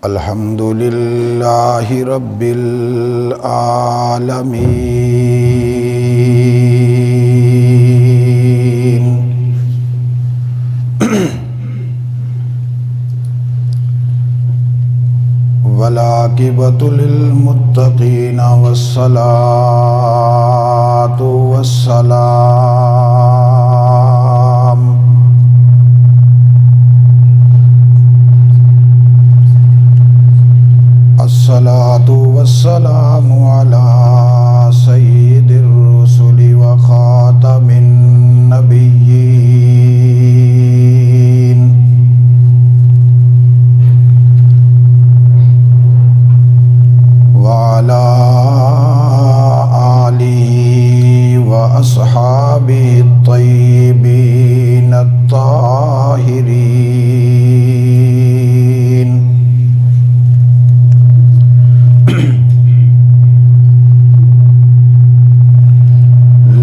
الحمد للہ رب العالمین والعاقبۃ للمتقین والصلاة والسلام الصلاة والسلام على سید الرسل وخاتم النبیین وعلى آلہ وأصحابہ الطیبین الطاہرین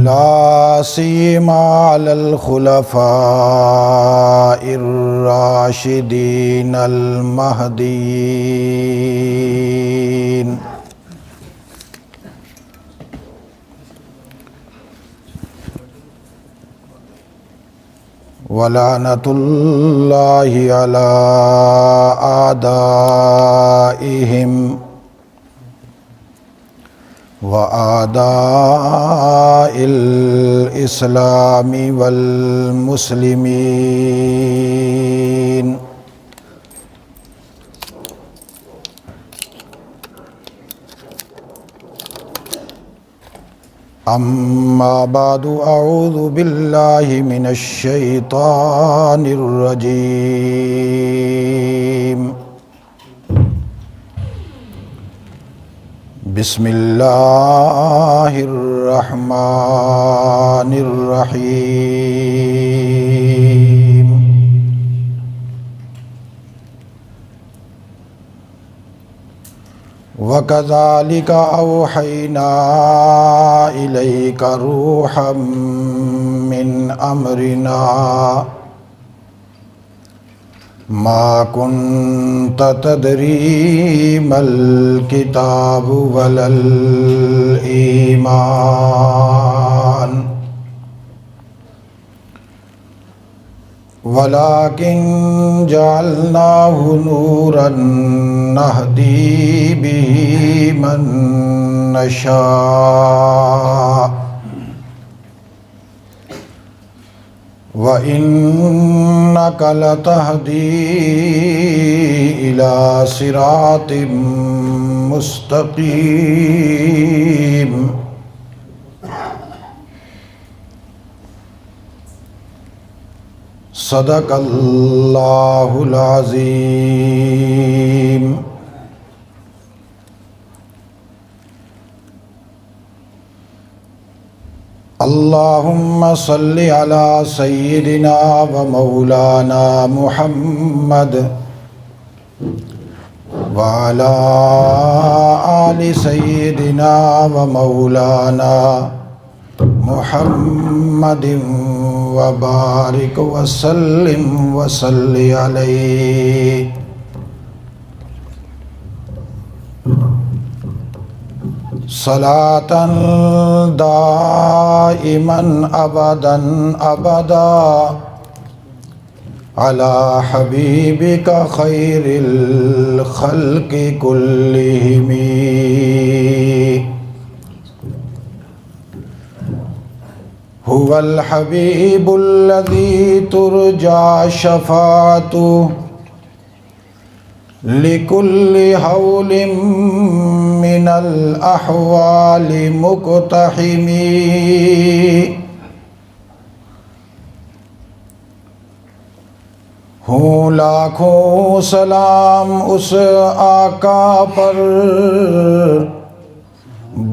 لا سیما علی الخلفاء الراشدین المہدیین ولعنۃ اللہ علی اعدائہم وأعداء الإسلام والمسلمين أما بعد أعوذ بالله من الشيطان الرجيم بسم اللہ الرحمن الرحیم وَكَذَلِكَ أَوْحَيْنَا إِلَيْكَ رُوحًا مِّنْ أَمْرِنَا ما كنت تدري ما الكتاب ولا الإيمان ولكن جعلناه نورا نهدي به من نشاء وَإِنَّكَ لَتَهْدِي إِلَى صِرَاطٍ مُسْتَقِيمٍ صدق اللہ العظیم اللہم صل علی سیدنا و مولانا محمد وعلی آل سیدنا و مولانا محمد وبارک وسلم وصلی علیہ صلاة دائما ابدا ابدا على حبیبک خیر الخلق كلهم هو الحبیب الذی ترجى شفاعته لكل حول من الأحوال مقتحم ہوں لاکھوں سلام اس آقا پر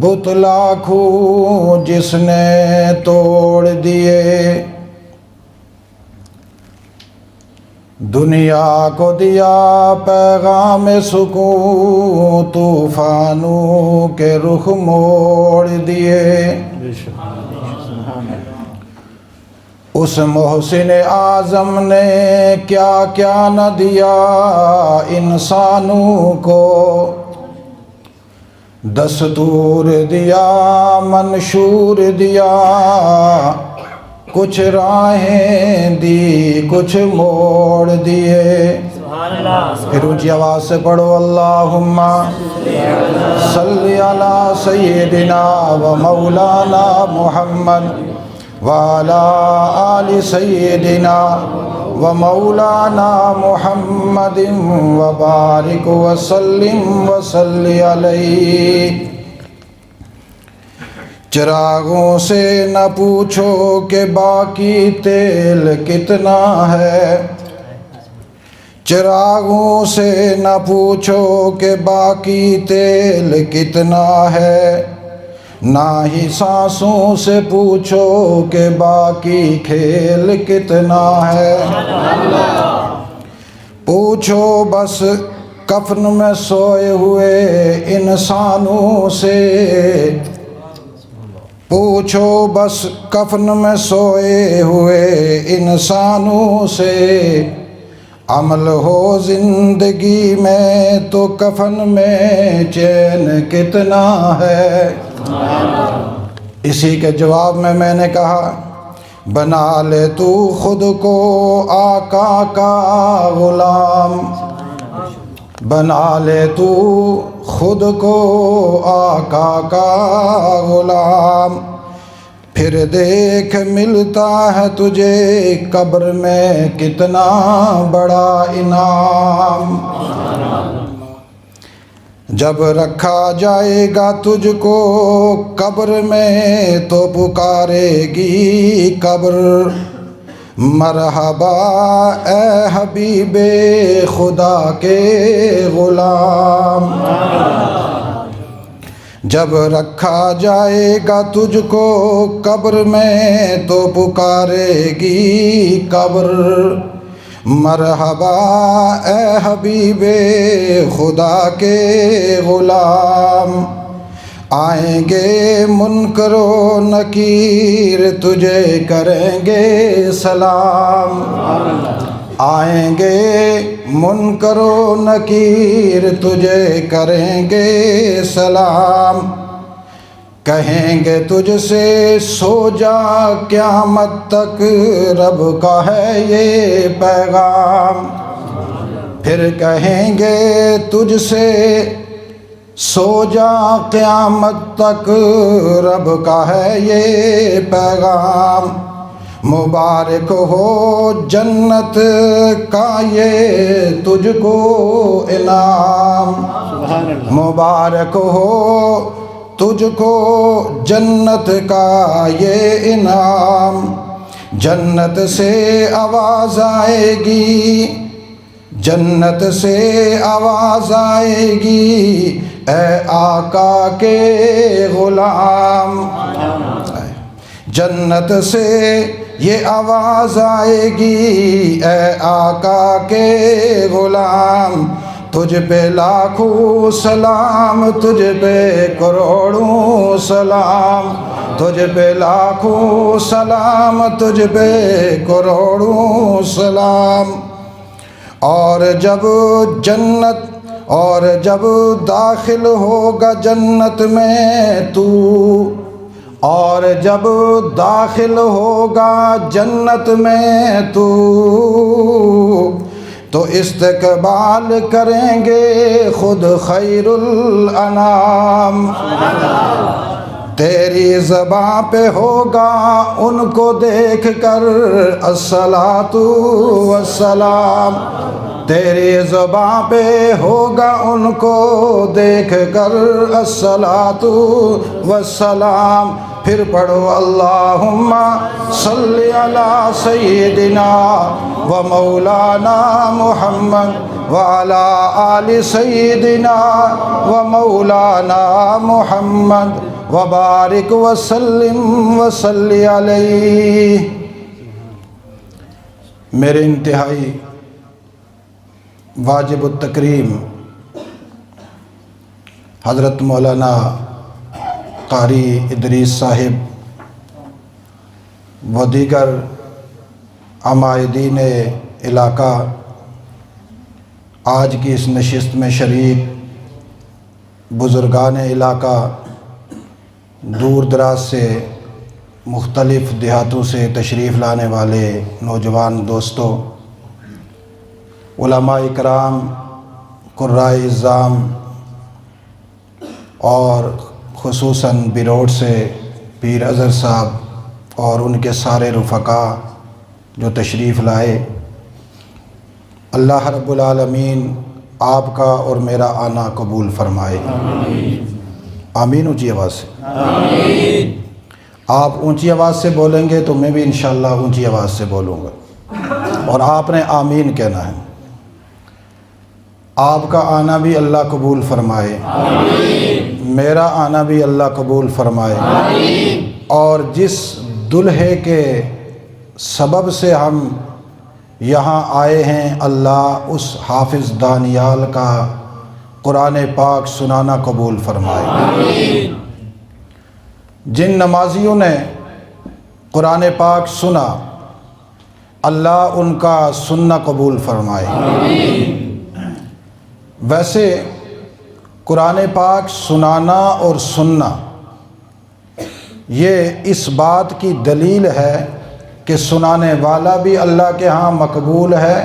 بت لاکھوں جس نے توڑ دیے دنیا کو دیا پیغام سکون طوفانوں کے رخ موڑ دیے اس محسن اعظم نے کیا کیا نہ دیا انسانوں کو، دستور دیا منشور دیا، کچھ راہیں دی کچھ موڑ دیے۔ پھر اونچی آواز سے پڑھو اللہم صلی علی سیدنا و مولانا محمد وعلی آل سیدنا و مولانا محمد وبارک وسلم وصلی علیہ۔ چراغوں سے نہ پوچھو کہ باقی تیل کتنا ہے، چراغوں سے نہ پوچھو کہ باقی تیل کتنا ہے، نہ ہی سانسوں سے پوچھو کہ باقی کھیل کتنا ہے۔ پوچھو بس کفن میں سوئے ہوئے انسانوں سے، پوچھو بس کفن میں سوئے ہوئے انسانوں سے، عمل ہو زندگی میں تو کفن میں چین کتنا ہے۔ اسی کے جواب میں نے کہا بنا لے تو خود کو آقا کا غلام، بنا لے تو خود کو آقا کا غلام، پھر دیکھ ملتا ہے تجھے قبر میں کتنا بڑا انعام۔ جب رکھا جائے گا تجھ کو قبر میں تو پکارے گی قبر، مرحبا اے حبیب خدا کے غلام۔ جب رکھا جائے گا تجھ کو قبر میں تو پکارے گی قبر، مرحبا اے حبیب خدا کے غلام۔ آئیں گے منکر و نکیر تجھے کریں گے سلام، آئیں گے منکر و نکیر تجھے کریں گے سلام، کہیں گے تجھ سے سو جا قیامت تک رب کا ہے یہ پیغام، پھر کہیں گے تجھ سے سو جا قیامت تک رب کا ہے یہ پیغام، مبارک ہو جنت کا یہ تجھ کو انعام، مبارک ہو تجھ کو جنت کا یہ انعام۔ جنت سے آواز آئے گی، جنت سے آواز آئے گی اے آقا کے غلام، جنت سے یہ آواز آئے گی اے آقا کے غلام، تجھ پہ لاکھوں سلام، تجھ پہ کروڑوں سلام، تجھ پہ لاکھوں سلام، تجھ پہ کروڑوں سلام۔ اور جب داخل ہوگا جنت میں تو، اور جب داخل ہوگا جنت میں تو استقبال کریں گے خود خیر الانام، تیری زباں پہ ہوگا ان کو دیکھ کر الصلاۃ والسلام، تیری زباں پہ ہوگا ان کو دیکھ کر الصلاۃ والسلام۔ پھر پڑھو اللہم صلی علی سیدنا و مولانا محمد وعلی آل سیدنا و مولانا محمد وبارک وسلم وصلی علیہ۔ میرے انتہائی واجب التکریم حضرت مولانا قاری ادریس صاحب و دیگر عمائدین علاقہ آج کی اس نشست میں شریک بزرگان علاقہ، دور دراز سے مختلف دیہاتوں سے تشریف لانے والے نوجوان دوستوں، علماء کرام، قرائے اعظام اور خصوصاً بیروٹ سے پیر اظہر صاحب اور ان کے سارے رفقا جو تشریف لائے، اللہ رب العالمین آپ کا اور میرا آنا قبول فرمائے۔ آمین اونچی آواز سے۔ آمین۔ آپ اونچی آواز سے بولیں گے تو میں بھی انشاءاللہ اونچی آواز سے بولوں گا، اور آپ نے آمین کہنا ہے۔ آپ کا آنا بھی اللہ قبول فرمائے، آمین۔ میرا آنا بھی اللہ قبول فرمائے، آمین۔ اور جس دلہے کے سبب سے ہم یہاں آئے ہیں، اللہ اس حافظ دانیال کا قرآن پاک سنانا قبول فرمائے، آمین۔ جن نمازیوں نے قرآن پاک سنا، اللہ ان کا سننا قبول فرمائے، آمین۔ ویسے قرآن پاک سنانا اور سننا یہ اس بات کی دلیل ہے کہ سنانے والا بھی اللہ کے ہاں مقبول ہے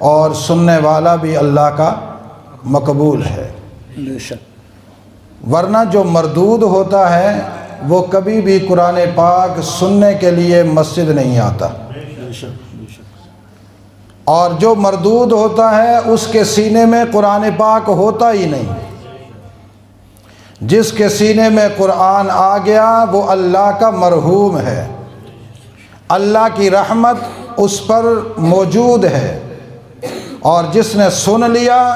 اور سننے والا بھی اللہ کا مقبول ہے، ورنہ جو مردود ہوتا ہے وہ کبھی بھی قرآن پاک سننے کے لیے مسجد نہیں آتا، اور جو مردود ہوتا ہے اس کے سینے میں قرآن پاک ہوتا ہی نہیں۔ جس کے سینے میں قرآن آ گیا وہ اللہ کا مرحوم ہے، اللہ کی رحمت اس پر موجود ہے، اور جس نے سن لیا،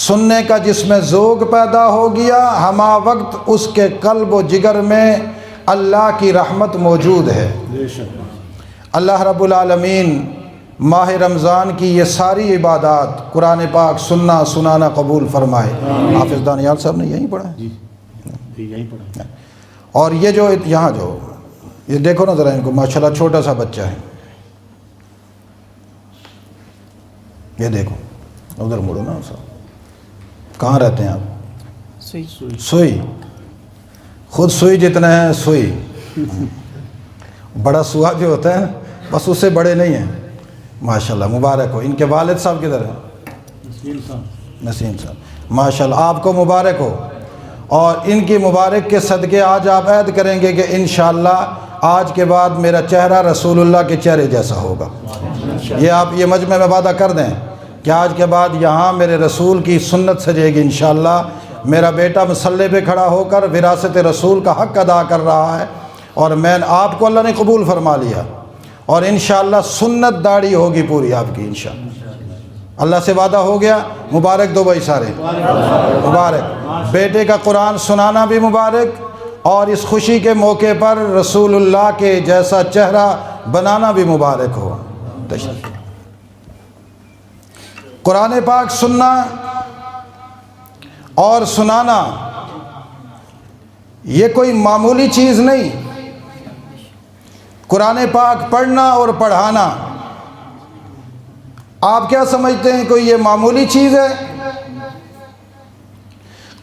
سننے کا جس میں ذوق پیدا ہو گیا، ہمہ وقت اس کے قلب و جگر میں اللہ کی رحمت موجود ہے۔ اللہ رب العالمین ماہ رمضان کی یہ ساری عبادات قرآن پاک سننا سنانا قبول فرمائے۔ حافظ دانیال صاحب نے یہیں پڑھا ہے، یہیں پڑھا۔ اور یہ جو یہاں جو یہ دیکھو نا ذرا ان کو، ماشاءاللہ چھوٹا سا بچہ ہے، یہ دیکھو، ادھر مڑو نا صاحب۔ کہاں رہتے ہیں آپ؟ سوئی۔ خود سوئی جتنا ہے سوئی، بڑا سوا جو ہوتا ہے بس اس سے بڑے نہیں ہیں، ماشاءاللہ مبارک ہو۔ ان کے والد صاحب کدھر ہیں؟ نسیم صاحب، ماشاءاللہ آپ کو مبارک ہو، اور ان کی مبارک کے صدقے آج آپ عہد کریں گے کہ انشاءاللہ آج کے بعد میرا چہرہ رسول اللہ کے چہرے جیسا ہوگا۔ یہ آپ یہ مجمع میں وعدہ کر دیں کہ آج کے بعد یہاں میرے رسول کی سنت سجے گی انشاءاللہ۔ میرا بیٹا مصلی پہ کھڑا ہو کر وراثت رسول کا حق ادا کر رہا ہے، اور میں آپ کو اللہ نے قبول فرما لیا، اور انشاءاللہ سنت داڑھی ہوگی پوری آپ کی انشاءاللہ۔ اللہ سے وعدہ ہو گیا، مبارک دو بھائی سارے، مبارک۔ بیٹے کا قرآن سنانا بھی مبارک، اور اس خوشی کے موقع پر رسول اللہ کے جیسا چہرہ بنانا بھی مبارک ہو۔ قرآن پاک سننا اور سنانا یہ کوئی معمولی چیز نہیں۔ قرآن پاک پڑھنا اور پڑھانا آپ کیا سمجھتے ہیں کوئی یہ معمولی چیز ہے؟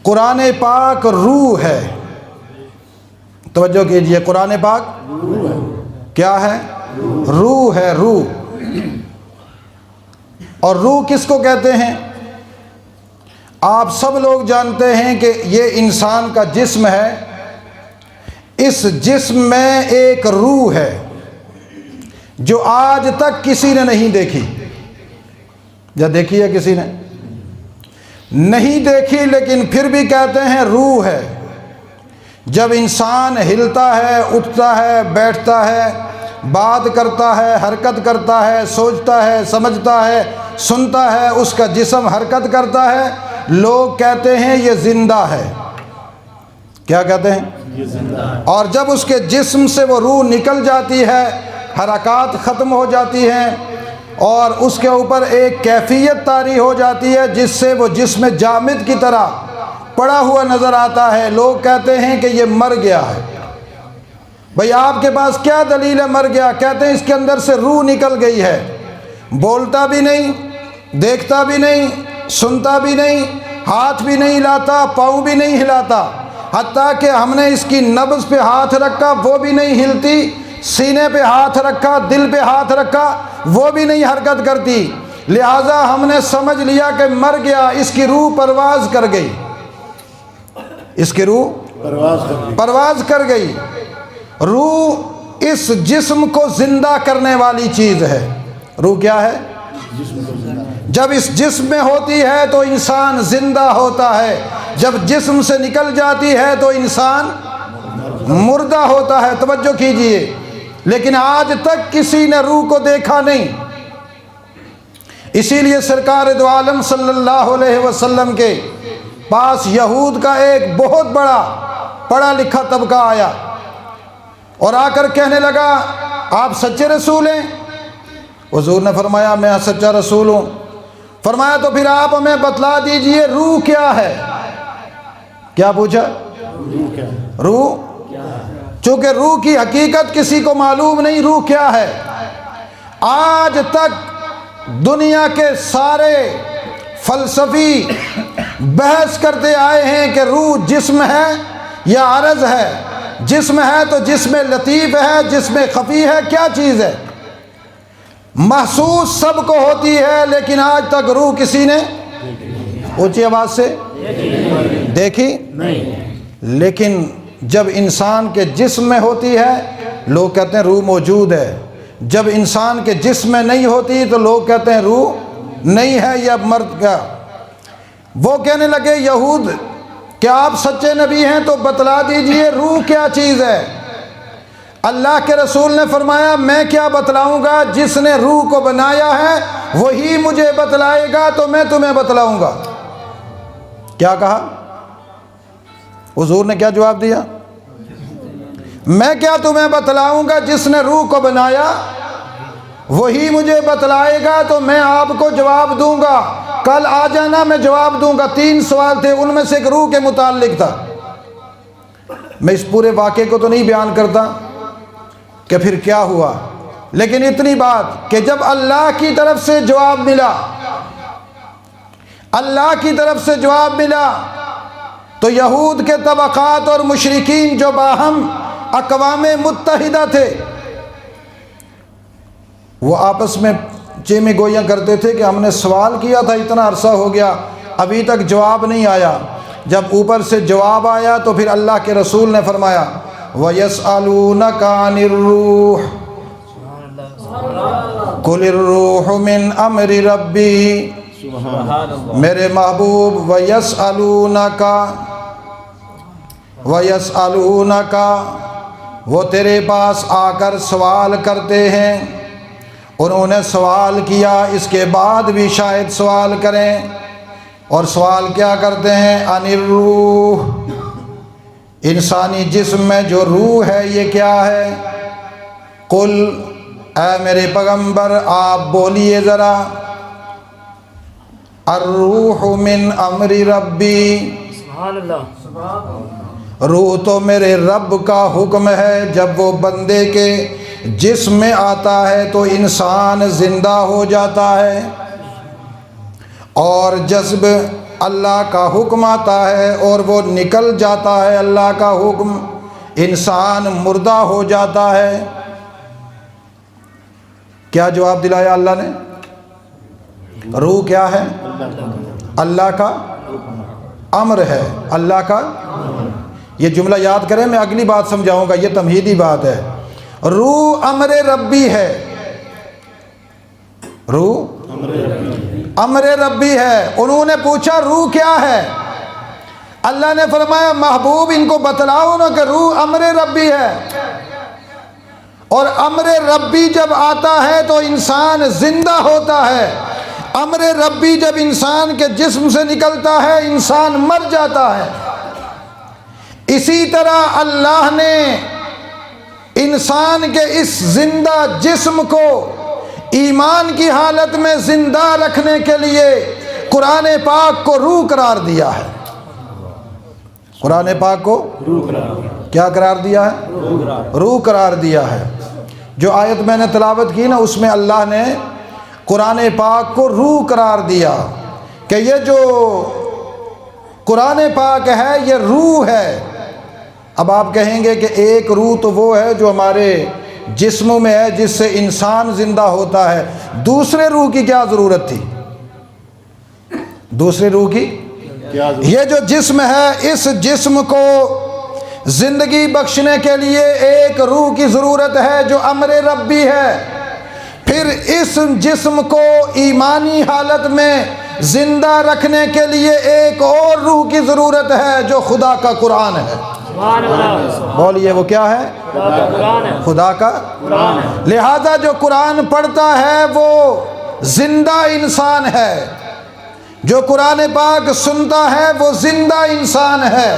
قرآن پاک روح ہے۔ توجہ کیجئے، قرآن پاک کیا ہے؟ روح ہے، روح۔ اور روح کس کو کہتے ہیں؟ آپ سب لوگ جانتے ہیں کہ یہ انسان کا جسم ہے، اس جسم میں ایک روح ہے جو آج تک کسی نے نہیں دیکھی۔ یا دیکھی ہے کسی نے؟ نہیں دیکھی، لیکن پھر بھی کہتے ہیں روح ہے۔ جب انسان ہلتا ہے، اٹھتا ہے، بیٹھتا ہے، بات کرتا ہے، حرکت کرتا ہے، سوچتا ہے، سمجھتا ہے، سنتا ہے، اس کا جسم حرکت کرتا ہے، لوگ کہتے ہیں یہ زندہ ہے۔ کیا کہتے ہیں؟ یہ زندہ ہے۔ اور جب اس کے جسم سے وہ روح نکل جاتی ہے، حرکات ختم ہو جاتی ہیں، اور اس کے اوپر ایک کیفیت طاری ہو جاتی ہے جس سے وہ جسم جامد کی طرح پڑا ہوا نظر آتا ہے، لوگ کہتے ہیں کہ یہ مر گیا ہے۔ بھئی آپ کے پاس کیا دلیل ہے مر گیا؟ کہتے ہیں اس کے اندر سے روح نکل گئی ہے، بولتا بھی نہیں، دیکھتا بھی نہیں، سنتا بھی نہیں، ہاتھ بھی نہیں ہلاتا، پاؤں بھی نہیں ہلاتا، حتیٰ کہ ہم نے اس کی نبض پہ ہاتھ رکھا وہ بھی نہیں ہلتی، سینے پہ ہاتھ رکھا، دل پہ ہاتھ رکھا، وہ بھی نہیں حرکت کرتی، لہٰذا ہم نے سمجھ لیا کہ مر گیا، اس کی روح پرواز کر گئی، اس کی روح پرواز کر گئی۔ روح اس جسم کو زندہ کرنے والی چیز ہے۔ روح کیا ہے؟ جب اس جسم میں ہوتی ہے تو انسان زندہ ہوتا ہے، جب جسم سے نکل جاتی ہے تو انسان مردہ ہوتا ہے۔ توجہ کیجئے، لیکن آج تک کسی نے روح کو دیکھا نہیں، اسی لیے سرکار دو عالم صلی اللہ علیہ وسلم کے پاس یہود کا ایک بہت بڑا پڑھا لکھا طبقہ آیا اور آ کر کہنے لگا آپ سچے رسول ہیں؟ حضور نے فرمایا میں سچا رسول ہوں۔ فرمایا تو پھر آپ ہمیں بتلا دیجئے روح کیا ہے؟ کیا پوچھا؟ روح؟ چونکہ روح کی حقیقت کسی کو معلوم نہیں، روح کیا ہے؟ آج تک دنیا کے سارے فلسفی بحث کرتے آئے ہیں کہ روح جسم ہے یا عرض ہے، جسم ہے تو جسم لطیف ہے، جسم خفی ہے، کیا چیز ہے؟ محسوس سب کو ہوتی ہے، لیکن آج تک روح کسی نے اونچی آواز سے دیکھی نہیں۔ لیکن جب انسان کے جسم میں ہوتی ہے لوگ کہتے ہیں روح موجود ہے، جب انسان کے جسم میں نہیں ہوتی تو لوگ کہتے ہیں روح نہیں ہے یا مرد کا۔ وہ کہنے لگے یہود کیا آپ سچے نبی ہیں تو بتلا دیجئے روح کیا چیز ہے؟ اللہ کے رسول نے فرمایا میں کیا بتلاؤں گا، جس نے روح کو بنایا ہے وہی مجھے بتلائے گا تو میں تمہیں بتلاؤں گا۔ کیا کہا؟ حضور نے کیا جواب دیا؟ میں کیا تمہیں بتلاؤں گا، جس نے روح کو بنایا وہی مجھے بتلائے گا تو میں آپ کو جواب دوں گا، کل آ جانا میں جواب دوں گا۔ 3 سوال تھے، ان میں سے ایک روح کے متعلق تھا۔ میں اس پورے واقعے کو تو نہیں بیان کرتا کہ پھر کیا ہوا، لیکن اتنی بات کہ جب اللہ کی طرف سے جواب ملا، اللہ کی طرف سے جواب ملا تو یہود کے طبقات اور مشرکین جو باہم اقوام متحدہ تھے وہ آپس میں چیمے گویاں کرتے تھے کہ ہم نے سوال کیا تھا اتنا عرصہ ہو گیا ابھی تک جواب نہیں آیا۔ جب اوپر سے جواب آیا تو پھر اللہ کے رسول نے فرمایا وَيَسْأَلُونَكَ عَنِ الرُّوحِ قُلِ الرُّوحُ مِنْ أَمْرِ رَبِّي۔ میرے محبوب وَيَسْأَلُونَكَ وہ تیرے پاس آ کر سوال کرتے ہیں، انہوں نے سوال کیا، اس کے بعد بھی شاید سوال کریں، اور سوال کیا کرتے ہیں؟ عن الروح، انسانی جسم میں جو روح ہے یہ کیا ہے؟ قل، اے میرے پیغمبر آپ بولیے ذرا، الروح من امر ربی، سبحان اللہ، روح تو میرے رب کا حکم ہے۔ جب وہ بندے کے جسم میں آتا ہے تو انسان زندہ ہو جاتا ہے، اور جذب اللہ کا حکم آتا ہے اور وہ نکل جاتا ہے اللہ کا حکم، انسان مردہ ہو جاتا ہے۔ کیا جواب دلایا اللہ نے؟ روح کیا ہے؟ اللہ کا امر ہے، اللہ کا۔ یہ جملہ یاد کریں، میں اگلی بات سمجھاؤں گا، یہ تمہیدی بات ہے۔ روح امر ربی ہے، روح امر ربی ہے۔ انہوں نے پوچھا روح کیا ہے؟ اللہ نے فرمایا محبوب ان کو بتلاؤ نا کہ روح امر ربی ہے، اور امر ربی جب آتا ہے تو انسان زندہ ہوتا ہے، امر ربی جب انسان کے جسم سے نکلتا ہے انسان مر جاتا ہے۔ اسی طرح اللہ نے انسان کے اس زندہ جسم کو ایمان کی حالت میں زندہ رکھنے کے لیے قرآن پاک کو روح قرار دیا ہے، قرآن پاک کو روح قرار دیا۔ کیا قرار دیا ہے؟ روح قرار دیا ہے۔ جو آیت میں نے تلاوت کی نا، اس میں اللہ نے قرآن پاک کو روح قرار دیا کہ یہ جو قرآن پاک ہے یہ روح ہے۔ اب آپ کہیں گے کہ ایک روح تو وہ ہے جو ہمارے جسموں میں ہے، جس سے انسان زندہ ہوتا ہے، دوسرے روح کی کیا ضرورت تھی؟ دوسرے روح کی یہ جو جسم ہے، اس جسم کو زندگی بخشنے کے لیے ایک روح کی ضرورت ہے جو امر ربی ہے۔ پھر اس جسم کو ایمانی حالت میں زندہ رکھنے کے لیے ایک اور روح کی ضرورت ہے جو خدا کا قرآن ہے۔ بولیے وہ کیا ہے؟ خدا کا قرآن ہے۔ لہذا جو قرآن پڑھتا ہے وہ زندہ انسان ہے، جو قرآن پاک سنتا ہے وہ زندہ انسان ہے،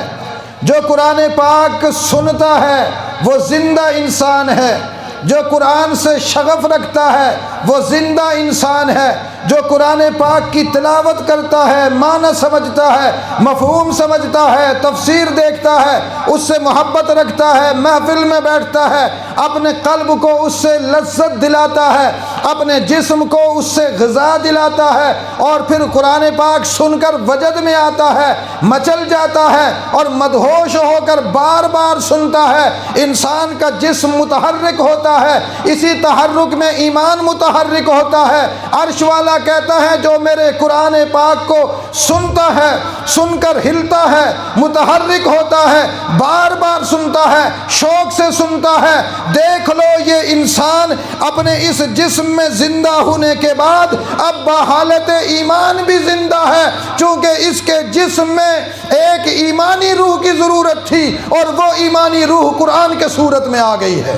جو قرآن پاک سنتا ہے وہ زندہ انسان ہے، جو قرآن سے شغف رکھتا ہے وہ زندہ انسان ہے، جو قرآن پاک کی تلاوت کرتا ہے، معنی سمجھتا ہے، مفہوم سمجھتا ہے، تفسیر دیکھتا ہے، اس سے محبت رکھتا ہے، محفل میں بیٹھتا ہے، اپنے قلب کو اس سے لذت دلاتا ہے، اپنے جسم کو اس سے غذا دلاتا ہے، اور پھر قرآن پاک سن کر وجد میں آتا ہے، مچل جاتا ہے اور مدہوش ہو کر بار بار سنتا ہے۔ انسان کا جسم متحرک ہوتا ہے، اسی تحرک میں ایمان متحرک ہوتا ہے۔ عرش والا کہتا ہے جو میرے قرآن پاک کو سنتا ہے، سن کر ہلتا ہے، متحرک ہوتا ہے، بار بار سنتا ہے، شوق سے سنتا ہے، دیکھ لو یہ انسان اپنے اس جسم میں زندہ ہونے کے بعد اب بحالت ایمان بھی زندہ ہے، چونکہ اس کے جسم میں ایک ایمانی روح کی ضرورت تھی اور وہ ایمانی روح قرآن کے صورت میں آ گئی ہے۔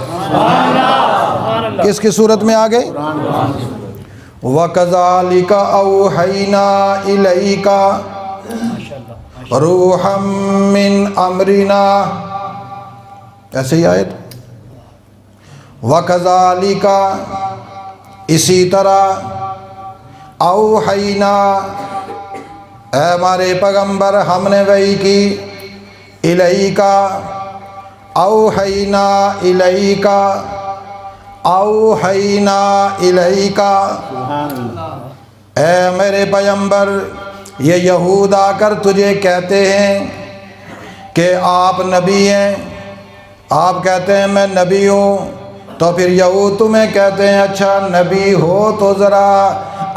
کس کی صورت میں آ گئی؟ وَكَذَلِكَ أَوْحَيْنَا إِلَيْكَ رُوحًا مِّنْ أَمْرِنَا، ایسے ہی آیت وَكَذَلِكَ اسی طرح اوحینا اے ہمارے پیغمبر ہم نے وحی کی، الیکا اوحینا الیکا اوحینا الیکا، اے میرے پیغمبر یہ یہود آ کر تجھے کہتے ہیں کہ آپ نبی ہیں، آپ کہتے ہیں میں نبی ہوں، تو پھر یہود تمہیں کہتے ہیں اچھا نبی ہو تو ذرا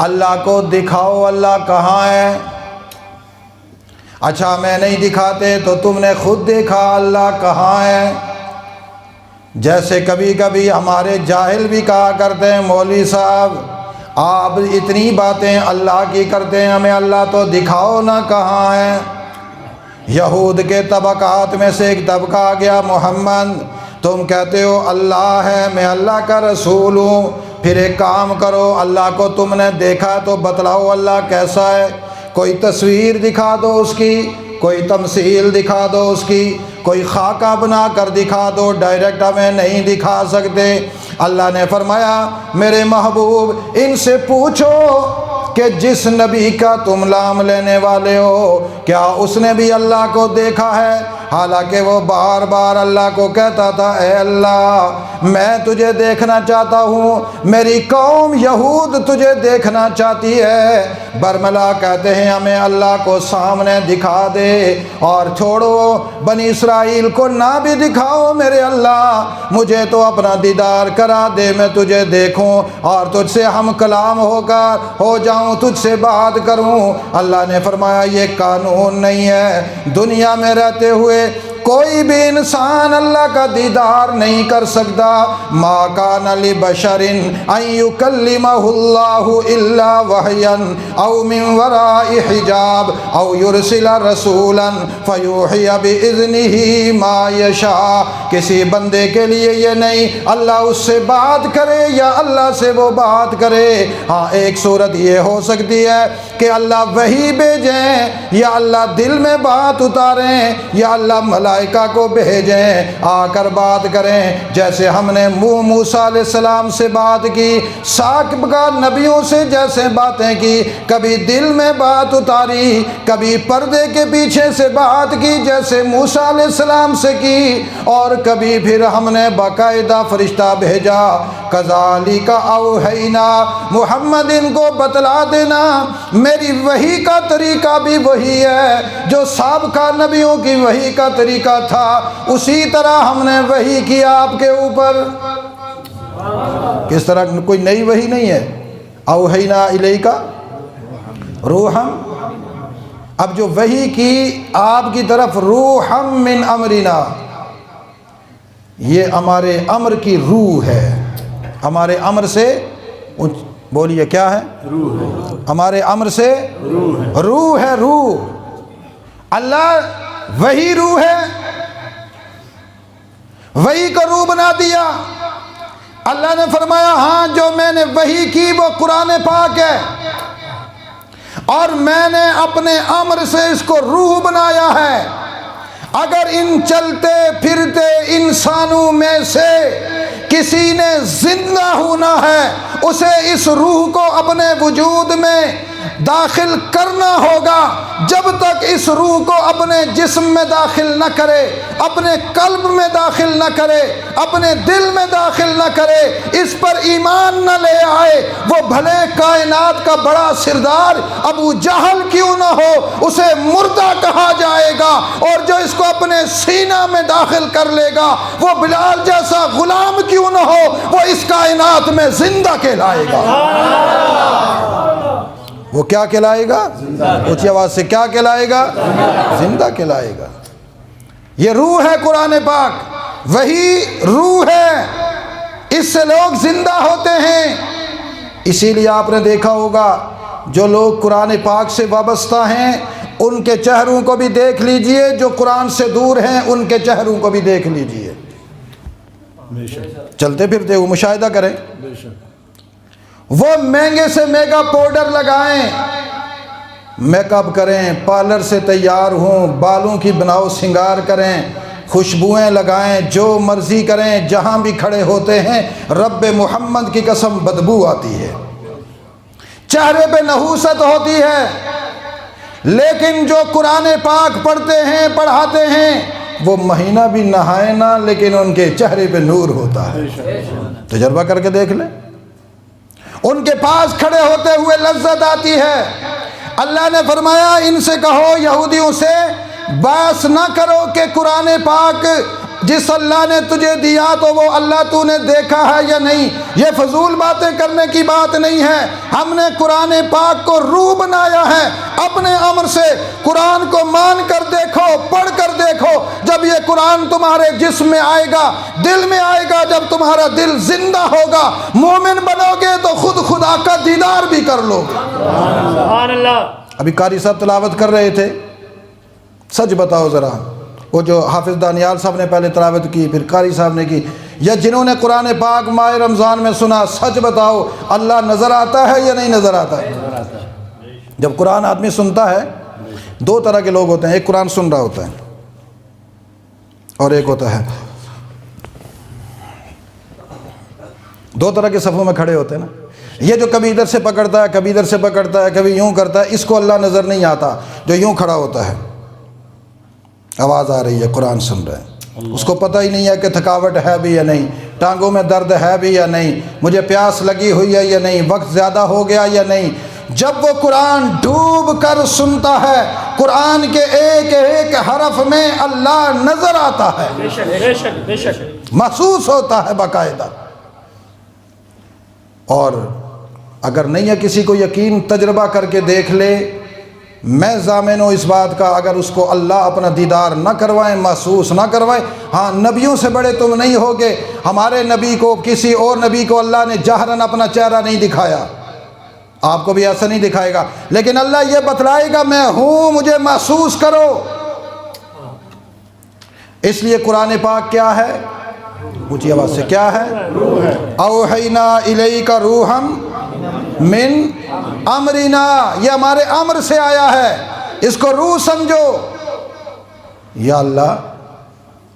اللہ کو دکھاؤ، اللہ کہاں ہے؟ اچھا میں نہیں دکھاتے تو تم نے خود دیکھا اللہ کہاں ہے؟ جیسے کبھی کبھی ہمارے جاہل بھی کہا کرتے ہیں مولوی صاحب آپ اتنی باتیں اللہ کی کرتے ہیں، ہمیں اللہ تو دکھاؤ نہ کہاں ہے۔ یہود کے طبقات میں سے ایک طبقہ آ گیا، محمد تم کہتے ہو اللہ ہے، میں اللہ کا رسول ہوں، پھر ایک کام کرو اللہ کو تم نے دیکھا تو بتلاؤ اللہ کیسا ہے، کوئی تصویر دکھا دو اس کی، کوئی تمثیل دکھا دو اس کی، کوئی خاکہ بنا کر دکھا دو، ڈائریکٹ ہمیں نہیں دکھا سکتے۔ اللہ نے فرمایا میرے محبوب ان سے پوچھو کہ جس نبی کا تم نام لینے والے ہو کیا اس نے بھی اللہ کو دیکھا ہے؟ حالانکہ وہ بار بار اللہ کو کہتا تھا اے اللہ میں تجھے دیکھنا چاہتا ہوں، میری قوم یہود تجھے دیکھنا چاہتی ہے۔ برملا کہتے ہیں ہمیں اللہ کو سامنے دکھا دے، اور چھوڑو بنی اسرائیل کو نہ بھی دکھاؤ میرے اللہ، مجھے تو اپنا دیدار کرا دے، میں تجھے دیکھوں اور تجھ سے ہم کلام ہو جاؤں، تجھ سے بات کروں۔ اللہ نے فرمایا یہ قانون نہیں ہے، دنیا میں رہتے ہوئے کوئی بھی انسان اللہ کا دیدار نہیں کر سکتا۔ ما کان لبشر ان یکلمہ اللہ الا وحیا او من وراء حجاب او یرسل رسولا فیوحی باذنہ ما یشاء، کسی بندے کے لیے یہ نہیں اللہ اس سے بات کرے یا اللہ سے وہ بات کرے۔ ہاں ایک صورت یہ ہو سکتی ہے کہ اللہ وحی بھیجیں، یا اللہ دل میں بات اتاریں، یا اللہ ملائکہ ملائکہ کو بھیجیں آ کر بات کریں، جیسے ہم نے موسیٰ علیہ السلام سے بات کی، سابقہ نبیوں سے جیسے باتیں کی، کبھی دل میں بات اتاری، کبھی پردے کے پیچھے سے بات کی جیسے موسیٰ علیہ السلام سے کی، اور کبھی پھر ہم نے باقاعدہ فرشتہ بھیجا۔ کذالک اوحینا، محمد ان کو بتلا دینا میری وحی کا طریقہ بھی وہی ہے جو سابقہ نبیوں کی وحی کا طریقہ تھا، اسی طرح ہم نے وحی کیا آپ کے اوپر۔ کس طرح؟ کوئی نئی وحی نہیں ہے۔ اوحینا الیک روحم، اب جو وحی کی آپ کی طرف روحم من امرنا، یہ ہمارے امر کی روح ہے، ہمارے امر سے، بولیے کیا ہے؟ روح ہے۔ ہمارے امر سے روح ہے، روح۔ اللہ وہی روح ہے، وہی کو روح بنا دیا۔ اللہ نے فرمایا ہاں جو میں نے وحی کی وہ قرآن پاک ہے، اور میں نے اپنے امر سے اس کو روح بنایا ہے۔ اگر ان چلتے پھرتے انسانوں میں سے کسی نے زندہ ہونا ہے، اسے اس روح کو اپنے وجود میں داخل کرنا ہوگا۔ جب تک اس روح کو اپنے جسم میں داخل نہ کرے، اپنے قلب میں داخل نہ کرے، اپنے دل میں داخل نہ کرے، اس پر ایمان نہ لے آئے، وہ بھلے کائنات کا بڑا سردار ابو جہل کیوں نہ ہو، اسے مردہ کہا جائے گا۔ اور جو اس کو اپنے سینہ میں داخل کر لے گا، وہ بلال جیسا غلام کیوں نہ ہو، وہ اس کائنات میں زندہ کہلائے گا۔ وہ کیا کہلائے گا؟ اونچی آواز سے کیا کہلائے گا؟ زندہ کہلائے گا۔ یہ روح ہے قرآن پاک، وہی روح ہے، اس سے لوگ زندہ ہوتے ہیں۔ اسی لیے آپ نے دیکھا ہوگا جو لوگ قرآن پاک سے وابستہ ہیں ان کے چہروں کو بھی دیکھ لیجئے، جو قرآن سے دور ہیں ان کے چہروں کو بھی دیکھ لیجئے، چلتے پھرتے وہ مشاہدہ کریں۔ وہ مہنگے سے میگا پاؤڈر لگائیں، میک اپ کریں، پارلر سے تیار ہوں، بالوں کی بناؤ سنگار کریں، خوشبوئیں لگائیں، جو مرضی کریں، جہاں بھی کھڑے ہوتے ہیں رب محمد کی قسم بدبو آتی ہے، چہرے پہ نحوست ہوتی ہے۔ لیکن جو قرآن پاک پڑھتے ہیں پڑھاتے ہیں وہ مہینہ بھی نہائے نہ، لیکن ان کے چہرے پہ نور ہوتا ہے۔ تجربہ کر کے دیکھ لیں، ان کے پاس کھڑے ہوتے ہوئے لذت آتی ہے۔ اللہ نے فرمایا ان سے کہو، یہودیوں سے بحث نہ کرو کہ قرآن پاک جس اللہ نے تجھے دیا تو وہ اللہ تو نے دیکھا ہے یا نہیں، یہ فضول باتیں کرنے کی بات نہیں ہے۔ ہم نے قرآن پاک کو روح بنایا ہے اپنے امر سے۔ قرآن کو مان کر دیکھو، پڑھ کر دیکھو، جب یہ قرآن تمہارے جسم میں آئے گا، دل میں آئے گا، جب تمہارا دل زندہ ہوگا، مومن بنو گے تو خود خدا کا دیدار بھی کر لو گے۔ سبحان اللہ۔ ابھی قاری صاحب تلاوت کر رہے تھے، سچ بتاؤ ذرا، وہ جو حافظ دانیال صاحب نے پہلے تلاوت کی، پھر قاری صاحب نے کی، یا جنہوں نے قرآن پاک ماہ رمضان میں سنا، سچ بتاؤ اللہ نظر آتا ہے یا نہیں نظر آتا ہے؟ جب قرآن آدمی سنتا ہے دو طرح کے لوگ ہوتے ہیں، ایک قرآن سن رہا ہوتا ہے اور ایک ہوتا ہے، دو طرح کے صفوں میں کھڑے ہوتے ہیں نا۔ یہ جو کبھی ادھر سے پکڑتا ہے، کبھی ادھر سے پکڑتا ہے، کبھی یوں کرتا ہے، اس کو اللہ نظر نہیں آتا۔ جو یوں کھڑا ہوتا ہے، آواز آ رہی ہے، قرآن سن رہے ہیں، اس کو پتہ ہی نہیں ہے کہ تھکاوٹ ہے بھی یا نہیں، ٹانگوں میں درد ہے بھی یا نہیں، مجھے پیاس لگی ہوئی ہے یا نہیں، وقت زیادہ ہو گیا یا نہیں۔ جب وہ قرآن ڈوب کر سنتا ہے، قرآن کے ایک ایک حرف میں اللہ نظر آتا ہے، محسوس ہوتا ہے باقاعدہ۔ اور اگر نہیں ہے کسی کو یقین، تجربہ کر کے دیکھ لے۔ میں ضامن ہوں اس بات کا، اگر اس کو اللہ اپنا دیدار نہ کروائیں، محسوس نہ کروائیں، ہاں نبیوں سے بڑے تم نہیں ہوگے۔ ہمارے نبی کو، کسی اور نبی کو اللہ نے جہراً اپنا چہرہ نہیں دکھایا، آپ کو بھی ایسا نہیں دکھائے گا، لیکن اللہ یہ بتلائے گا میں ہوں، مجھے محسوس کرو۔ اس لیے قرآن پاک کیا ہے؟ اونچی آواز سے کیا ہے؟ اوحینا الیک روحم من امرنا، یہ ہمارے امر سے آیا ہے، اس کو روح سمجھو۔ یا اللہ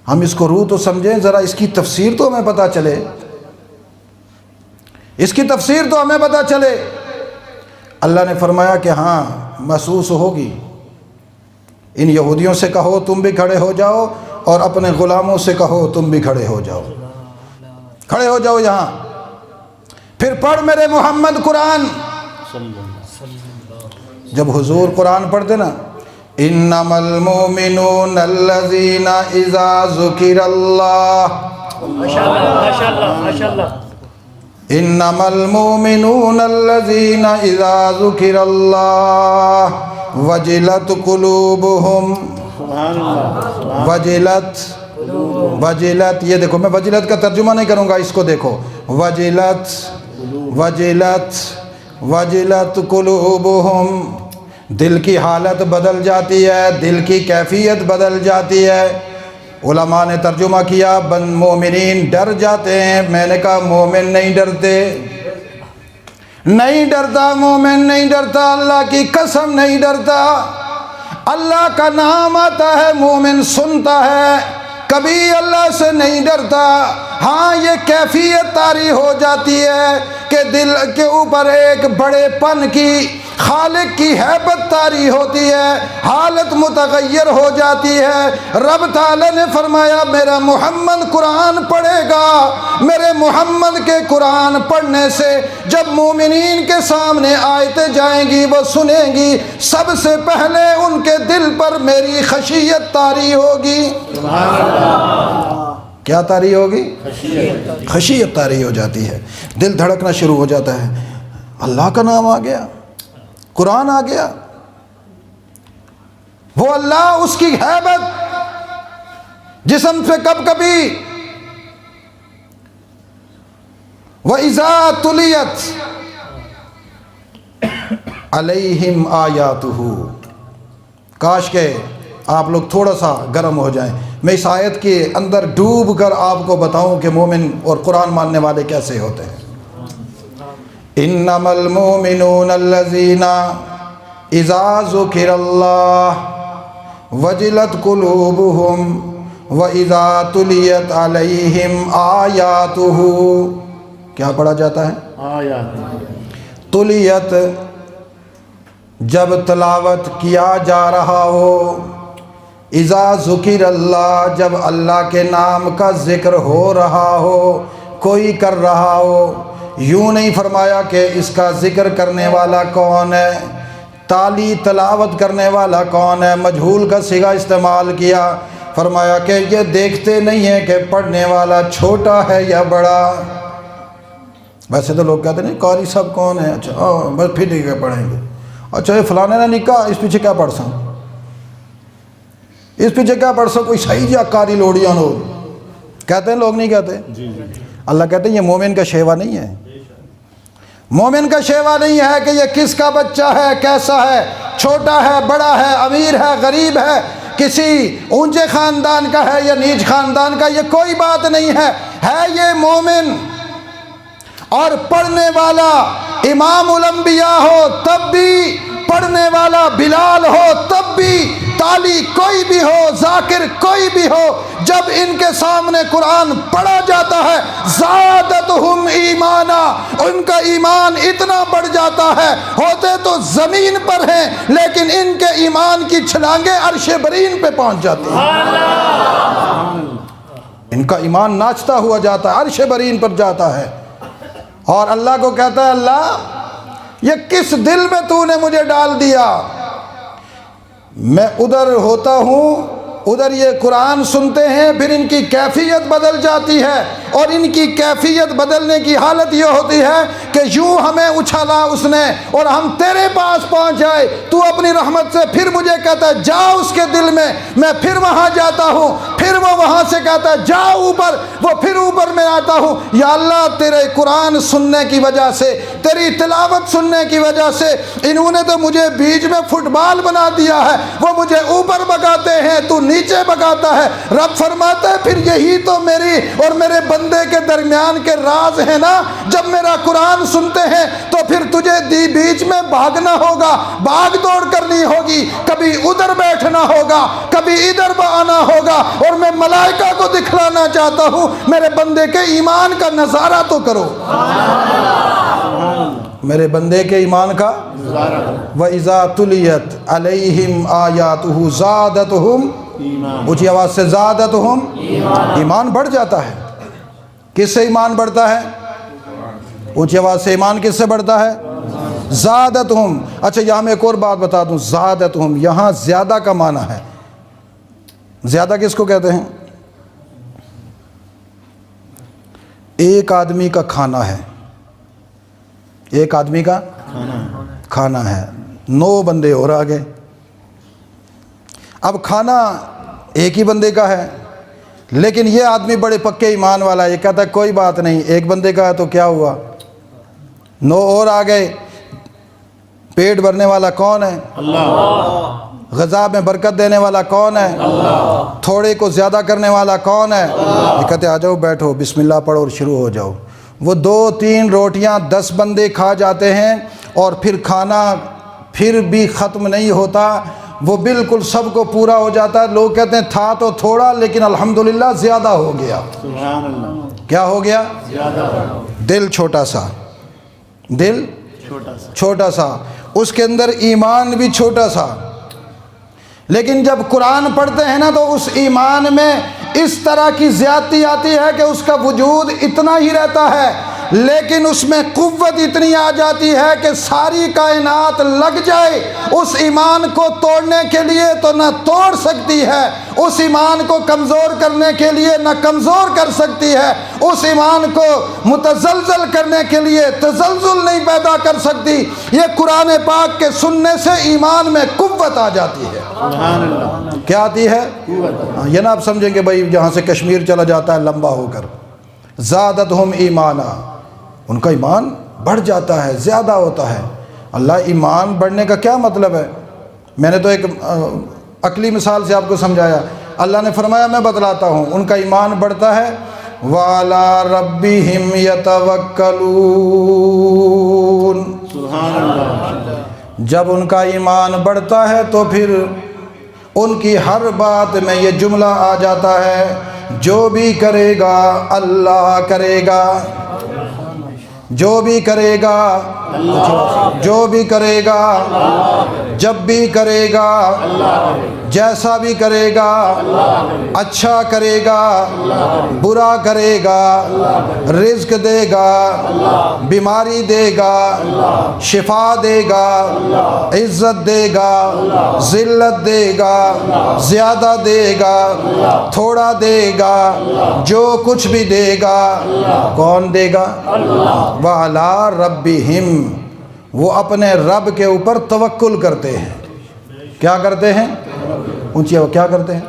ہم اس کو روح تو سمجھیں، ذرا اس کی تفسیر تو ہمیں پتہ چلے، اس کی تفسیر تو ہمیں پتہ چلے۔ اللہ نے فرمایا کہ ہاں محسوس ہوگی۔ ان یہودیوں سے کہو تم بھی کھڑے ہو جاؤ، اور اپنے غلاموں سے کہو تم بھی کھڑے ہو جاؤ، کھڑے ہو جاؤ یہاں، پھر پڑھ میرے محمد قرآن۔ جب حضور قرآن پڑھتے نا، انما المؤمنون الذین اذا ذکر اللہ، انما المؤمنون الذین اذا ذکر اللہ وجلت قلوبہم، وجلت، یہ دیکھو میں وجلت کا ترجمہ نہیں کروں گا، اس کو دیکھو، وجلت قلوبہم، دل کی حالت بدل جاتی ہے، دل کی کیفیت بدل جاتی ہے۔ علماء نے ترجمہ کیا مومنین ڈر جاتے ہیں، میں نے کہا مومن نہیں ڈرتے، نہیں ڈرتا مومن، نہیں ڈرتا، اللہ کی قسم نہیں ڈرتا۔ اللہ کا نام آتا ہے مومن سنتا ہے، کبھی اللہ سے نہیں ڈرتا۔ ہاں یہ کیفیت طاری ہو جاتی ہے کہ دل کے اوپر ایک بڑے پن کی، خالق کی ہیبت طاری ہوتی ہے، حالت متغیر ہو جاتی ہے۔ رب تعالی نے فرمایا میرا محمد قرآن پڑھے گا، میرے محمد کے قرآن پڑھنے سے جب مومنین کے سامنے آیتیں جائیں گی وہ سنیں گی، سب سے پہلے ان کے دل پر میری خشیت طاری ہوگی۔ کیا طاری ہوگی؟ خشیت طاری ہو جاتی ہے، دل دھڑکنا شروع ہو جاتا ہے، اللہ کا نام آ گیا، قرآن آ گیا، وہ اللہ، اس کی ہیبت جسم پہ کب کبھی۔ وَإِذَا تُلِيَتْ عَلَيْهِمْ آيَاتُهُ، کاش کہ آپ لوگ تھوڑا سا گرم ہو جائیں، میں اس آیت کے اندر ڈوب کر آپ کو بتاؤں کہ مومن اور قرآن ماننے والے کیسے ہوتے ہیں۔ انما المؤمنون الذین اذا ذکر اللہ وجلت قلوبہم واذا تلیت علیہم آیاتہ، کیا پڑھا جاتا ہے؟ تلیت، جب تلاوت کیا جا رہا ہو، اذا ذکر اللہ، جب اللہ کے نام کا ذکر ہو رہا ہو، کوئی کر رہا ہو۔ یوں نہیں فرمایا کہ اس کا ذکر کرنے والا کون ہے، تالی تلاوت کرنے والا کون ہے، مجہول کا صیغہ استعمال کیا۔ فرمایا کہ یہ دیکھتے نہیں ہیں کہ پڑھنے والا چھوٹا ہے یا بڑا۔ ویسے تو لوگ کہتے ہیں قاری صاحب کون ہے، اچھا بس پھر ٹھیک ہے پڑھیں گے، اچھا یہ فلانے نے نکاح، اس پیچھے کیا پڑھ سا، اس پیچھے کیا پڑھ سا، کوئی صحیح جا قاری لوڑیاں لوگ کہتے ہیں، لوگ نہیں کہتے۔ اللہ کہتے ہیں یہ مومن کا شیوا نہیں ہے، مومن کا شیوا نہیں ہے کہ یہ کس کا بچہ ہے، کیسا ہے، چھوٹا ہے، بڑا ہے، امیر ہے، غریب ہے، کسی اونچے خاندان کا ہے یا نیچ خاندان کا، یہ کوئی بات نہیں ہے، ہے یہ مومن۔ اور پڑھنے والا امام الانبیاء ہو تب بھی، پڑھنے والا بلال ہو تب بھی، تالی کوئی بھی ہو، ذاکر کوئی بھی ہو، جب ان کے سامنے قرآن پڑھا جاتا ہے زادتہم ایمانا، ان کا ایمان اتنا بڑھ جاتا ہے، ہوتے تو زمین پر ہیں لیکن ان کے ایمان کی چھلانگیں عرش برین پہ پہنچ جاتی ہیں، ان کا ایمان ناچتا ہوا جاتا ہے، عرش برین پر جاتا ہے۔ اور اللہ کو کہتا ہے اللہ یہ کس دل میں تو نے مجھے ڈال دیا، میں ادھر ہوتا ہوں، ادھر یہ قرآن سنتے ہیں، پھر ان کی کیفیت بدل جاتی ہے، اور ان کی کیفیت بدلنے کی حالت یہ ہوتی ہے کہ یوں ہمیں اچھالا اس نے اور ہم تیرے پاس پہنچ جائے، تو اپنی رحمت سے پھر مجھے کہتا ہے جا اس کے دل میں پھر وہاں جاتا ہوں، پھر وہ وہاں سے کہتا ہے جا اوپر، وہ پھر اوپر میں آتا ہوں۔ یا اللہ تیرے قرآن سننے کی وجہ سے، تیری تلاوت سننے کی وجہ سے انہوں نے تو مجھے بیچ میں فٹ بال بنا دیا ہے، وہ مجھے اوپر بگاتے ہیں، تو نیچے بگاتا ہے۔ رب فرماتا ہے پھر یہی تو میری اور میرے بندے کے درمیان کے راز ہیں نا، جب میرا قرآن سنتے ہیں تو پھر تجھے دی کبھی بیچ میں بھاگنا ہوگا، بھاگ دوڑ کرنی ہوگی، کبھی ادھر بیٹھنا ہوگا، کبھی ادھر آنا ہوگا، اور میں ملائکہ کو دکھلانا چاہتا ہوں میرے بندے کے ایمان کا نظارہ تو کرو، میرے بندے کے ایمان کا۔ وَإِذَا تُلِيَتْ عَلَيْهِمْ آيَاتُهُ زَادَتْهُمْ، اونچی آواز سے زادتہم، ایمان بڑھ جاتا ہے۔ کس سے ایمان بڑھتا ہے؟ اونچی آواز سے ایمان کس سے بڑھتا ہے؟ زادتہم۔ اچھا یہاں میں ایک اور بات بتا دوں، زادتہم یہاں زیادہ کا معنی ہے۔ زیادہ کس کو کہتے ہیں؟ ایک آدمی کا کھانا ہے، ایک آدمی کا کھانا ہے، 9 بندے اور آ گئے۔ اب کھانا ایک ہی بندے کا ہے، لیکن یہ آدمی بڑے پکے ایمان والا ہے، یہ کہتا ہے کوئی بات نہیں، ایک بندے کا ہے تو کیا ہوا، 9 اور آ گئے۔ پیٹ بھرنے والا کون ہے؟ اللہ۔ غذا میں برکت دینے والا کون ہے؟ اللہ۔ تھوڑے کو زیادہ کرنے والا کون ہے؟ یہ کہتے آ جاؤ بیٹھو، بسم اللہ پڑھو اور شروع ہو جاؤ۔ وہ 2-3 روٹیاں 10 بندے کھا جاتے ہیں، اور پھر کھانا پھر بھی ختم نہیں ہوتا، وہ بالکل سب کو پورا ہو جاتا ہے۔ لوگ کہتے ہیں تھا تو تھوڑا لیکن الحمدللہ زیادہ ہو گیا۔ سبحان اللہ۔ کیا ہو گیا؟ زیادہ۔ دل چھوٹا سا، دل چھوٹا سا، اس کے اندر ایمان بھی چھوٹا سا، لیکن جب قرآن پڑھتے ہیں نا تو اس ایمان میں اس طرح کی زیادتی آتی ہے کہ اس کا وجود اتنا ہی رہتا ہے، لیکن اس میں قوت اتنی آ جاتی ہے کہ ساری کائنات لگ جائے اس ایمان کو توڑنے کے لیے تو نہ توڑ سکتی ہے، اس ایمان کو کمزور کرنے کے لیے نہ کمزور کر سکتی ہے، اس ایمان کو متزلزل کرنے کے لیے تزلزل نہیں پیدا کر سکتی۔ یہ قرآن پاک کے سننے سے ایمان میں قوت آ جاتی ہے۔ کیا آتی ہے؟ یہ نہ آپ سمجھیں کہ بھائی جہاں سے کشمیر چلا جاتا ہے لمبا ہو کر۔ زادتہم ایمانا، ان کا ایمان بڑھ جاتا ہے، زیادہ ہوتا ہے۔ اللہ ایمان بڑھنے کا کیا مطلب ہے؟ میں نے تو ایک عقلی مثال سے آپ کو سمجھایا۔ اللہ نے فرمایا میں بتلاتا ہوں، ان کا ایمان بڑھتا ہے وَعَلَىٰ رَبِّهِمْ يَتَوَكَّلُونَ، سبحان اللہ۔ جب ان کا ایمان بڑھتا ہے تو پھر ان کی ہر بات میں یہ جملہ آ جاتا ہے، جو بھی کرے گا اللہ کرے گا، جو بھی کرے گا، جو بھی کرے گا، جب بھی کرے گا، جیسا بھی کرے گا، اچھا کرے گا، برا کرے گا، رزق دے گا، بیماری دے گا، شفا دے گا، عزت دے گا، ذلت دے گا، زیادہ دے گا، تھوڑا دے گا، جو کچھ بھی دے گا، کون دے گا؟ وَعَلَىٰ رَبِّهِمْ، وہ اپنے رب کے اوپر توکل کرتے ہیں۔ کیا کرتے ہیں؟ اونچی وہ کیا کرتے ہیں؟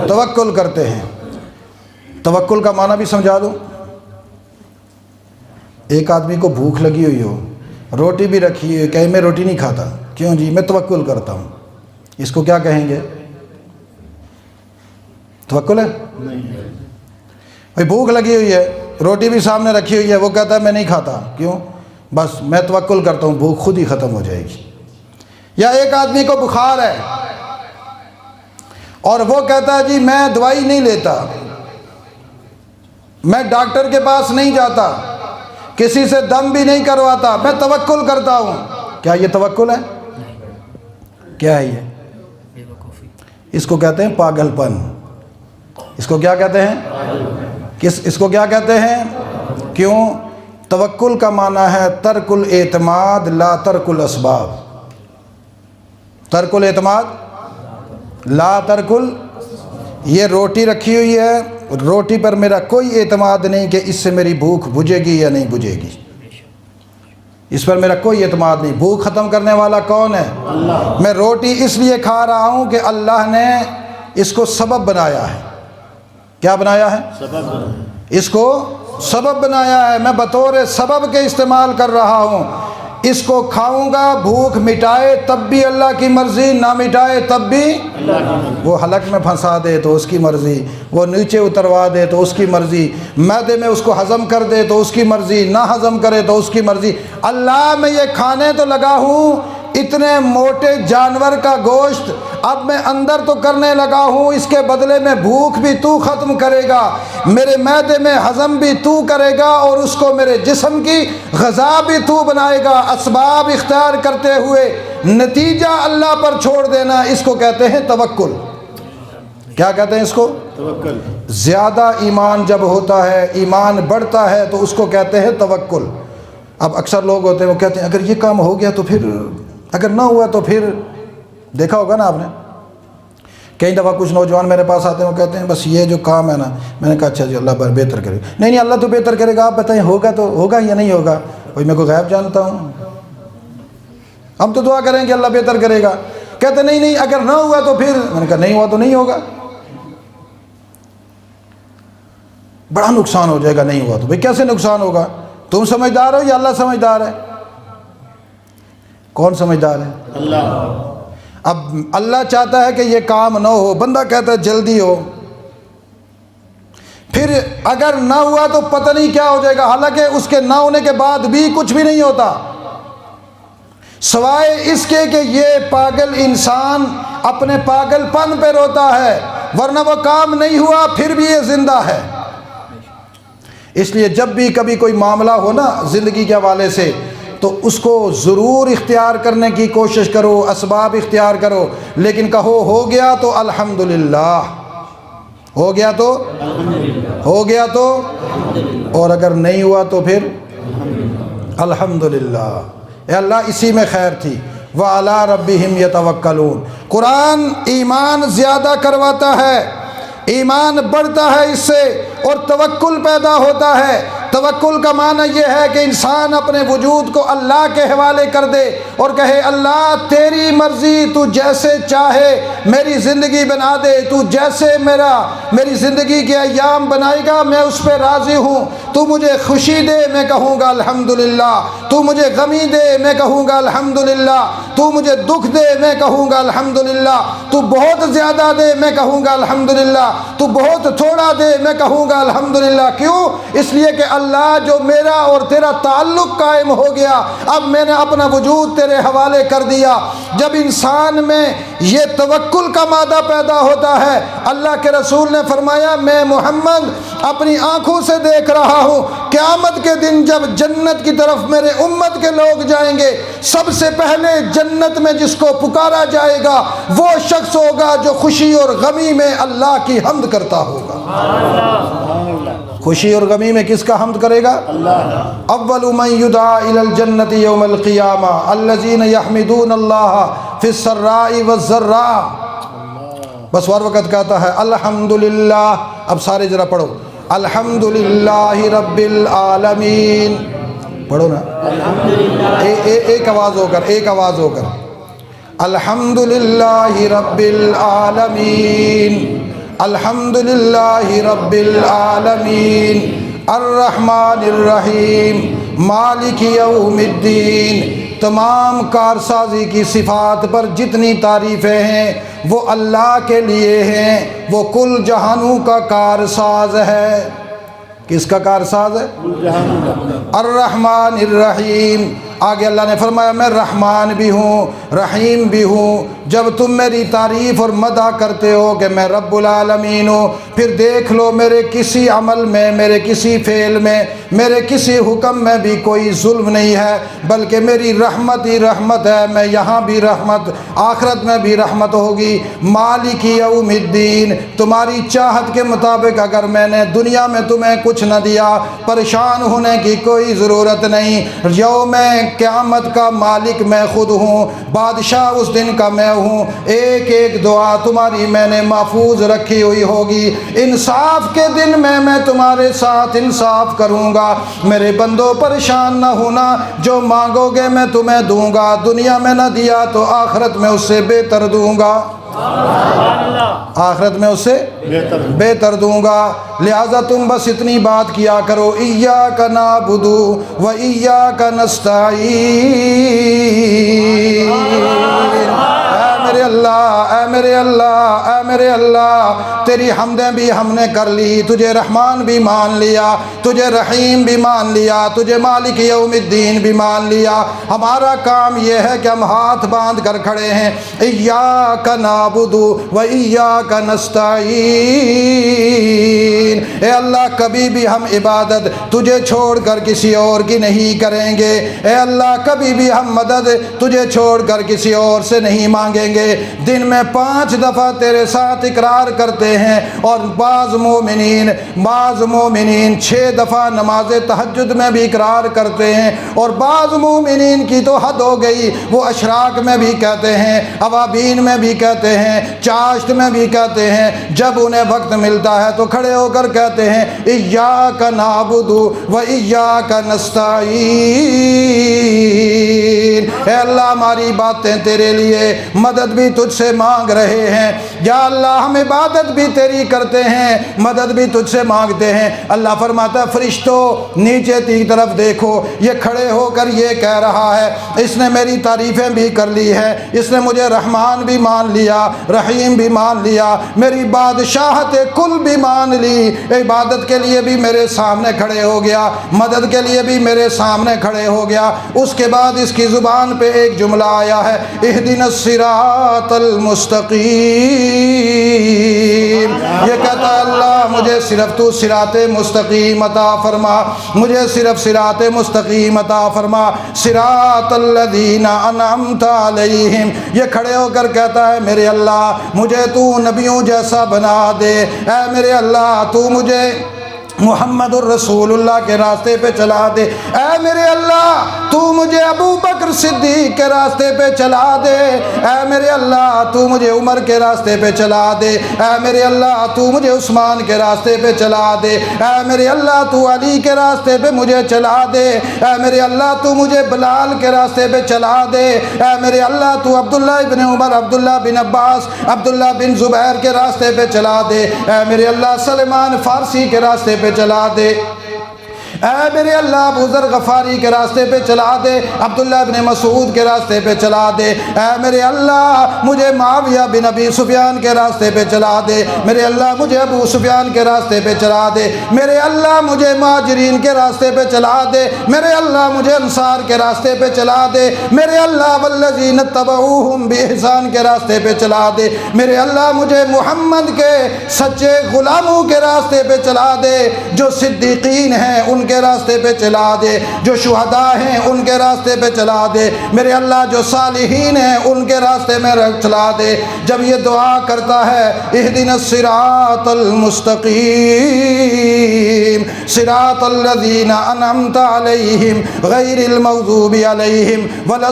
توکل کرتے ہیں۔ توکل کا معنی بھی سمجھا دوں۔ ایک آدمی کو بھوک لگی ہوئی ہو، روٹی بھی رکھی ہوئی، کہیں میں روٹی نہیں کھاتا، کیوں جی؟ میں توکل کرتا ہوں، اس کو کیا کہیں گے؟ توکل ہے؟ بھائی بھوک لگی ہوئی ہے، روٹی بھی سامنے رکھی ہوئی ہے، وہ کہتا ہے میں نہیں کھاتا، کیوں؟ بس میں توکل کرتا ہوں، بھوک خود ہی ختم ہو جائے گی۔ یا ایک آدمی کو بخار ہے اور وہ کہتا ہے جی میں دوائی نہیں لیتا، میں ڈاکٹر کے پاس نہیں جاتا، کسی سے دم بھی نہیں کرواتا، میں توکل کرتا ہوں۔ کیا یہ توکل ہے؟ کیا ہے یہ؟ اس کو کہتے ہیں پاگل پن۔ اس کو کیا کہتے ہیں؟ اس کو کیا کہتے ہیں؟ کیوں؟ توکل کا معنی ہے ترک الاعتماد لا ترک الاسباب۔ ترک الاعتماد لا ترک یہ روٹی رکھی ہوئی ہے، روٹی پر میرا کوئی اعتماد نہیں کہ اس سے میری بھوک بجھے گی یا نہیں بجھے گی، اس پر میرا کوئی اعتماد نہیں۔ بھوک ختم کرنے والا کون ہے؟ اللہ۔ میں روٹی اس لیے کھا رہا ہوں کہ اللہ نے اس کو سبب بنایا ہے۔ کیا بنایا ہے؟ سبب۔ اس کو سبب بنایا ہے، میں بطور سبب کے استعمال کر رہا ہوں۔ اس کو کھاؤں گا، بھوک مٹائے تب بھی اللہ کی مرضی، نہ مٹائے تب بھی وہ حلق میں پھنسا دے تو اس کی مرضی، وہ نیچے اتروا دے تو اس کی مرضی، معدے میں اس کو ہضم کر دے تو اس کی مرضی، نہ ہضم کرے تو اس کی مرضی۔ اللہ میں یہ کھانے تو لگا ہوں، اتنے موٹے جانور کا گوشت اب میں اندر تو کرنے لگا ہوں، اس کے بدلے میں بھوک بھی تو ختم کرے گا، میرے معدے میں ہضم بھی تو کرے گا، اور اس کو میرے جسم کی غذا بھی تو بنائے گا۔ اسباب اختیار کرتے ہوئے نتیجہ اللہ پر چھوڑ دینا، اس کو کہتے ہیں توکل۔ کیا کہتے ہیں اس کو؟ توکل۔ زیادہ ایمان جب ہوتا ہے، ایمان بڑھتا ہے تو اس کو کہتے ہیں توکل۔ اب اکثر لوگ ہوتے ہیں وہ کہتے ہیں اگر یہ کام ہو گیا تو پھر، اگر نہ ہوا تو پھر۔ دیکھا ہوگا نا آپ نے، کئی دفعہ کچھ نوجوان میرے پاس آتے ہیں وہ کہتے ہیں بس یہ جو کام ہے نا، میں نے کہا اچھا جی اللہ بہتر کرے گا۔ نہیں اللہ تو بہتر کرے گا، آپ بتائیں ہوگا تو ہوگا یا نہیں ہوگا؟ بھائی میں کوئی غیب جانتا ہوں؟ ہم تو دعا کریں کہ اللہ بہتر کرے گا، کہتے نہیں اگر نہ ہوا تو پھر۔ میں نے کہا نہیں ہوا تو نہیں ہوگا، بڑا نقصان ہو جائے گا نہیں ہوا تو۔ بھائی کیسے نقصان ہوگا؟ تم سمجھدار ہو یا اللہ سمجھدار ہے؟ کون سمجھدار ہے؟ اللہ۔ اب اللہ چاہتا ہے کہ یہ کام نہ ہو، بندہ کہتا ہے جلدی ہو، پھر اگر نہ ہوا تو پتہ نہیں کیا ہو جائے گا، حالانکہ اس کے نہ ہونے کے بعد بھی کچھ بھی نہیں ہوتا، سوائے اس کے کہ یہ پاگل انسان اپنے پاگل پن پہ روتا ہے، ورنہ وہ کام نہیں ہوا پھر بھی یہ زندہ ہے۔ اس لیے جب بھی کبھی کوئی معاملہ ہو نا زندگی کے حوالے سے، تو اس کو ضرور اختیار کرنے کی کوشش کرو، اسباب اختیار کرو، لیکن کہو ہو گیا تو الحمدللہ، ہو گیا تو ہو گیا تو، اور اگر نہیں ہوا تو پھر الحمدللہ، اے اللہ اسی میں خیر تھی۔ وَعَلَىٰ رَبِّهِمْ يَتَوَكَّلُونَ۔ قرآن ایمان زیادہ کرواتا ہے، ایمان بڑھتا ہے اس سے، اور توکل پیدا ہوتا ہے۔ توکل کا معنی یہ ہے کہ انسان اپنے وجود کو اللہ کے حوالے کر دے اور کہے اللہ تیری مرضی، تو جیسے چاہے میری زندگی بنا دے، تو جیسے میری زندگی کے ایام بنائے گا میں اس پہ راضی ہوں، تو مجھے خوشی دے میں کہوں گا الحمدللہ، تو مجھے غمی دے میں کہوں گا الحمدللہ، تو مجھے دکھ دے میں کہوں گا الحمدللہ، تو بہت زیادہ دے میں کہوں گا الحمدللہ، تو بہت تھوڑا دے میں کہوں گا الحمدللہ۔ کیوں؟ اس لیے کہ اللہ جو میرا اور تیرا تعلق قائم ہو گیا، اب میں نے اپنا وجود تیرے حوالے کر دیا۔ جب انسان میں یہ توکل کا مادہ پیدا ہوتا ہے، اللہ کے رسول نے فرمایا میں محمد اپنی آنکھوں سے دیکھ رہا ہوں، قیامت کے دن جب جنت کی طرف میرے امت کے لوگ جائیں گے، سب سے پہلے جنت میں جس کو پکارا جائے گا وہ شخص ہوگا جو خوشی اور غمی میں اللہ کی حمد کرتا ہوگا۔ خوشی اور غمی میں کس کا حمد کرے گا؟ اللہ۔ اول من یدعا الی الجنۃ یوم القیامہ الذین یحمدون اللہ فی السراء والضراء۔ بس اور وقت کہتا ہے الحمدللہ۔ اب سارے ذرا پڑھو الحمدللہ رب العالمین، پڑھو نا ایک آواز ہو کر الحمدللہ رب العالمین، الحمدللہ رب العالمین، الرحمن الرحیم، مالک یوم الدین۔ تمام کارسازی کی صفات پر جتنی تعریفیں ہیں وہ اللہ کے لیے ہیں، وہ کل جہانوں کا کارساز ہے۔ کس کا کارساز ہے؟ الرحمن الرحیم۔ آگے اللہ نے فرمایا میں رحمان بھی ہوں رحیم بھی ہوں۔ جب تم میری تعریف اور مدح کرتے ہو کہ میں رب العالمین ہوں، پھر دیکھ لو میرے کسی عمل میں، میرے کسی فعل میں، میرے کسی حکم میں بھی کوئی ظلم نہیں ہے، بلکہ میری رحمت ہی رحمت ہے۔ میں یہاں بھی رحمت، آخرت میں بھی رحمت ہوگی۔ مالک یوم الدین، تمہاری چاہت کے مطابق اگر میں نے دنیا میں تمہیں کچھ نہ دیا، پریشان ہونے کی کوئی ضرورت نہیں۔ یوم قیامت کا مالک میں خود ہوں، بادشاہ اس دن کا میں ہوں۔ ایک ایک دعا تمہاری میں نے محفوظ رکھی ہوئی ہوگی۔ انصاف کے دن میں تمہارے ساتھ انصاف کروں گا۔ میرے بندوں پریشان نہ ہونا، جو مانگو گے میں تمہیں دوں گا، دنیا میں نہ دیا تو آخرت میں اس سے بہتر دوں گا۔ آخرت میں اسے بہتر دوں گا۔ لہٰذا تم بس اتنی بات کیا کرو، ایاک نعبد و ایاک نستعین۔ اے میرے اللہ، اے میرے اللہ، اے میرے اللہ، تیری حمدیں بھی ہم نے کر لی، تجھے رحمان بھی مان لیا، تجھے رحیم بھی مان لیا، تجھے مالک یوم الدین بھی مان لیا۔ ہمارا کام یہ ہے کہ ہم ہاتھ باندھ کر کھڑے ہیں، ایاک نعبد و ایاک نستعین۔ اے اللہ کبھی بھی ہم عبادت تجھے چھوڑ کر کسی اور کی نہیں کریں گے، اے اللہ کبھی بھی ہم مدد تجھے چھوڑ کر کسی اور سے نہیں مانگیں گے۔ دن میں 5 دفعہ تیرے ساتھ اقرار کرتے ہیں، اور بعض مومنین 6 دفعہ نماز تہجد میں بھی اقرار کرتے ہیں، اور بعض مومنین کی تو حد ہو گئی، وہ اشراق میں بھی کہتے ہیں، اوابین میں بھی کہتے ہیں، چاشت میں بھی کہتے ہیں، جب انہیں وقت ملتا ہے تو کھڑے ہو کر کہتے ہیں ایاک نعبد و ایاک نستعین۔ اے اللہ ہماری باتیں تیرے لیے، مدد بھی تجھ سے مانگ رہے ہیں، یا اللہ ہم عبادت بھی تیری کرتے ہیں، مدد بھی تجھ سے مانگتے ہیں۔ اللہ فرماتا ہے فرشتوں نیچے کی طرف دیکھو، یہ کھڑے ہو کر یہ کہہ رہا ہے اس نے میری تعریفیں بھی کر لی ہے، اس نے مجھے رحمان بھی مان لیا، رحیم بھی مان لیا، میری بادشاہت کل بھی مان لی، عبادت کے لیے بھی میرے سامنے کھڑے ہو گیا، مدد کے لیے بھی میرے سامنے کھڑے ہو گیا۔ اس کے بعد اس کی زبان پہ ایک جملہ آیا ہے، اہدنا الصراط المستقیم۔ یہ کہتا ہے اللہ مجھے صرف تو صراط مستقیم عطا فرما، مجھے صرف صراط مستقیم عطا فرما، صراط الذین انعمت علیہم۔ یہ کھڑے ہو کر کہتا ہے میرے اللہ مجھے تو نبیوں جیسا بنا دے، اے میرے اللہ تو مجھے محمد الرسول اللہ کے راستے پہ چلا دے، اے میرے اللہ تو مجھے ابو بکر صدیق کے راستے پہ چلا دے، اے میرے اللہ تو مجھے عمر کے راستے پہ چلا دے، اے میرے اللہ تو مجھے عثمان کے راستے پہ چلا دے، اے میرے اللہ تو علی کے راستے پہ مجھے چلا دے، اے میرے اللہ تو مجھے بلال کے راستے پہ چلا دے، اے میرے اللہ تو عبداللہ ابن عمر، عبداللہ بن عباس، عبداللہ بن زبیر کے راستے پہ چلا دے، اے میرے اللہ سلمان فارسی کے راستے پہ چلا دے، اے میرے اللہ ابو ذر غفاری کے راستے پہ چلا دے، عبداللہ بن مسعود کے راستے پہ چلا دے، اے میرے اللہ مجھے معاویہ بن ابی سفیان کے راستے پہ چلا دے، میرے اللہ مجھے ابو سفیان کے راستے پہ چلا دے، میرے اللہ مجھے مہاجرین کے راستے پہ چلا دے، میرے اللہ مجھے انصار کے راستے پہ چلا دے، میرے اللہ والذین اتبعوہم بإحسان کے راستے پہ چلا دے، میرے اللہ مجھے محمد کے سچے غلاموں کے راستے پہ چلا دے، جو صدیقین ہیں ان کے راستے پہ چلا دے، جو شہداء ہیں ان کے راستے پہ چلا دے، میرے اللہ جو صالحین ہیں ان کے راستے میں چلا دے۔ جب یہ دعا کرتا ہے اہدنا الصراط المستقیم صراط الذین انعمت علیہم غیر المغضوب علیہم ولا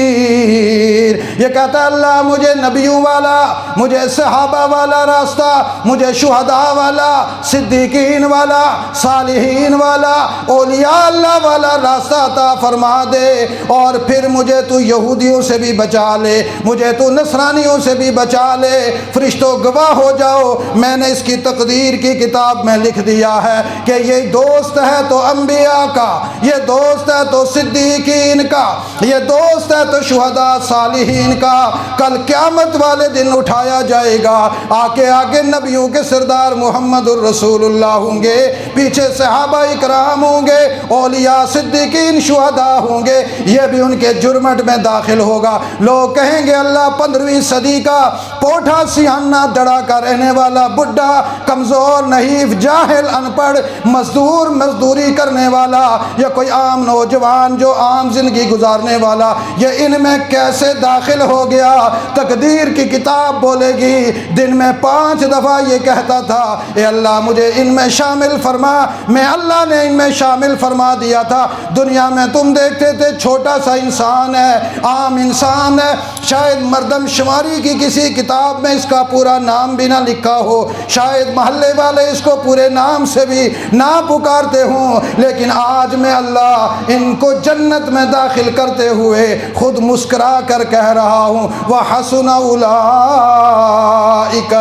الضالین، یہ کہتا ہے اللہ مجھے نبیوں والا، مجھے صحابہ والا راستہ، مجھے شہداء والا، صدیقین والا، صالحین والا، اولیاء اللہ والا راستہ عطا فرما دے، اور پھر مجھے تو یہودیوں سے بھی بچا لے، مجھے تو نصرانیوں سے بھی بچا لے۔ فرشتوں گواہ ہو جاؤ میں نے اس کی تقدیر کی کتاب میں لکھ دیا ہے کہ یہ دوست ہے تو انبیاء کا، یہ دوست ہے تو صدیقین کا، یہ دوست ہے تو شہداء صالحین کا، کل قیامت والے دن اٹھایا جائے گا، آگے آگے نبیوں کے سردار محمد الرسول اللہ ہوں گے، پیچھے صحابہ اکرام ہوں گے، اولیاء صدیقین شہداء ہوں گے، یہ بھی ان کے جرمٹ میں داخل ہوگا۔ لوگ کہیں گے اللہ 15ویں صدی کا پوٹھا سیانہ دڑا کا رہنے والا بڈھا، کمزور نحیف جاہل ان پڑھ مزدوری کرنے والا، یا کوئی عام نوجوان جو عام زندگی گزارنے والا، یہ ان میں کیسے داخل ہو گیا؟ تقدیر کی کتاب بولے گی دن میں 5 دفعہ یہ کہتا تھا اے اللہ مجھے ان میں شامل فرما، میں اللہ نے ان میں شامل فرما دیا تھا۔ دنیا میں تم دیکھتے تھے چھوٹا سا انسان ہے، عام انسان ہے، شاید مردم شماری کی کسی کتاب میں اس کا پورا نام بھی نہ لکھا ہو، شاید محلے والے اس کو پورے نام سے بھی نہ پکارتے ہوں، لیکن آج میں اللہ ان کو جنت میں داخل کرتے ہوئے خود مسکرا کر کہہ رہا ہوں وَحَسُنَ أُولَئِكَ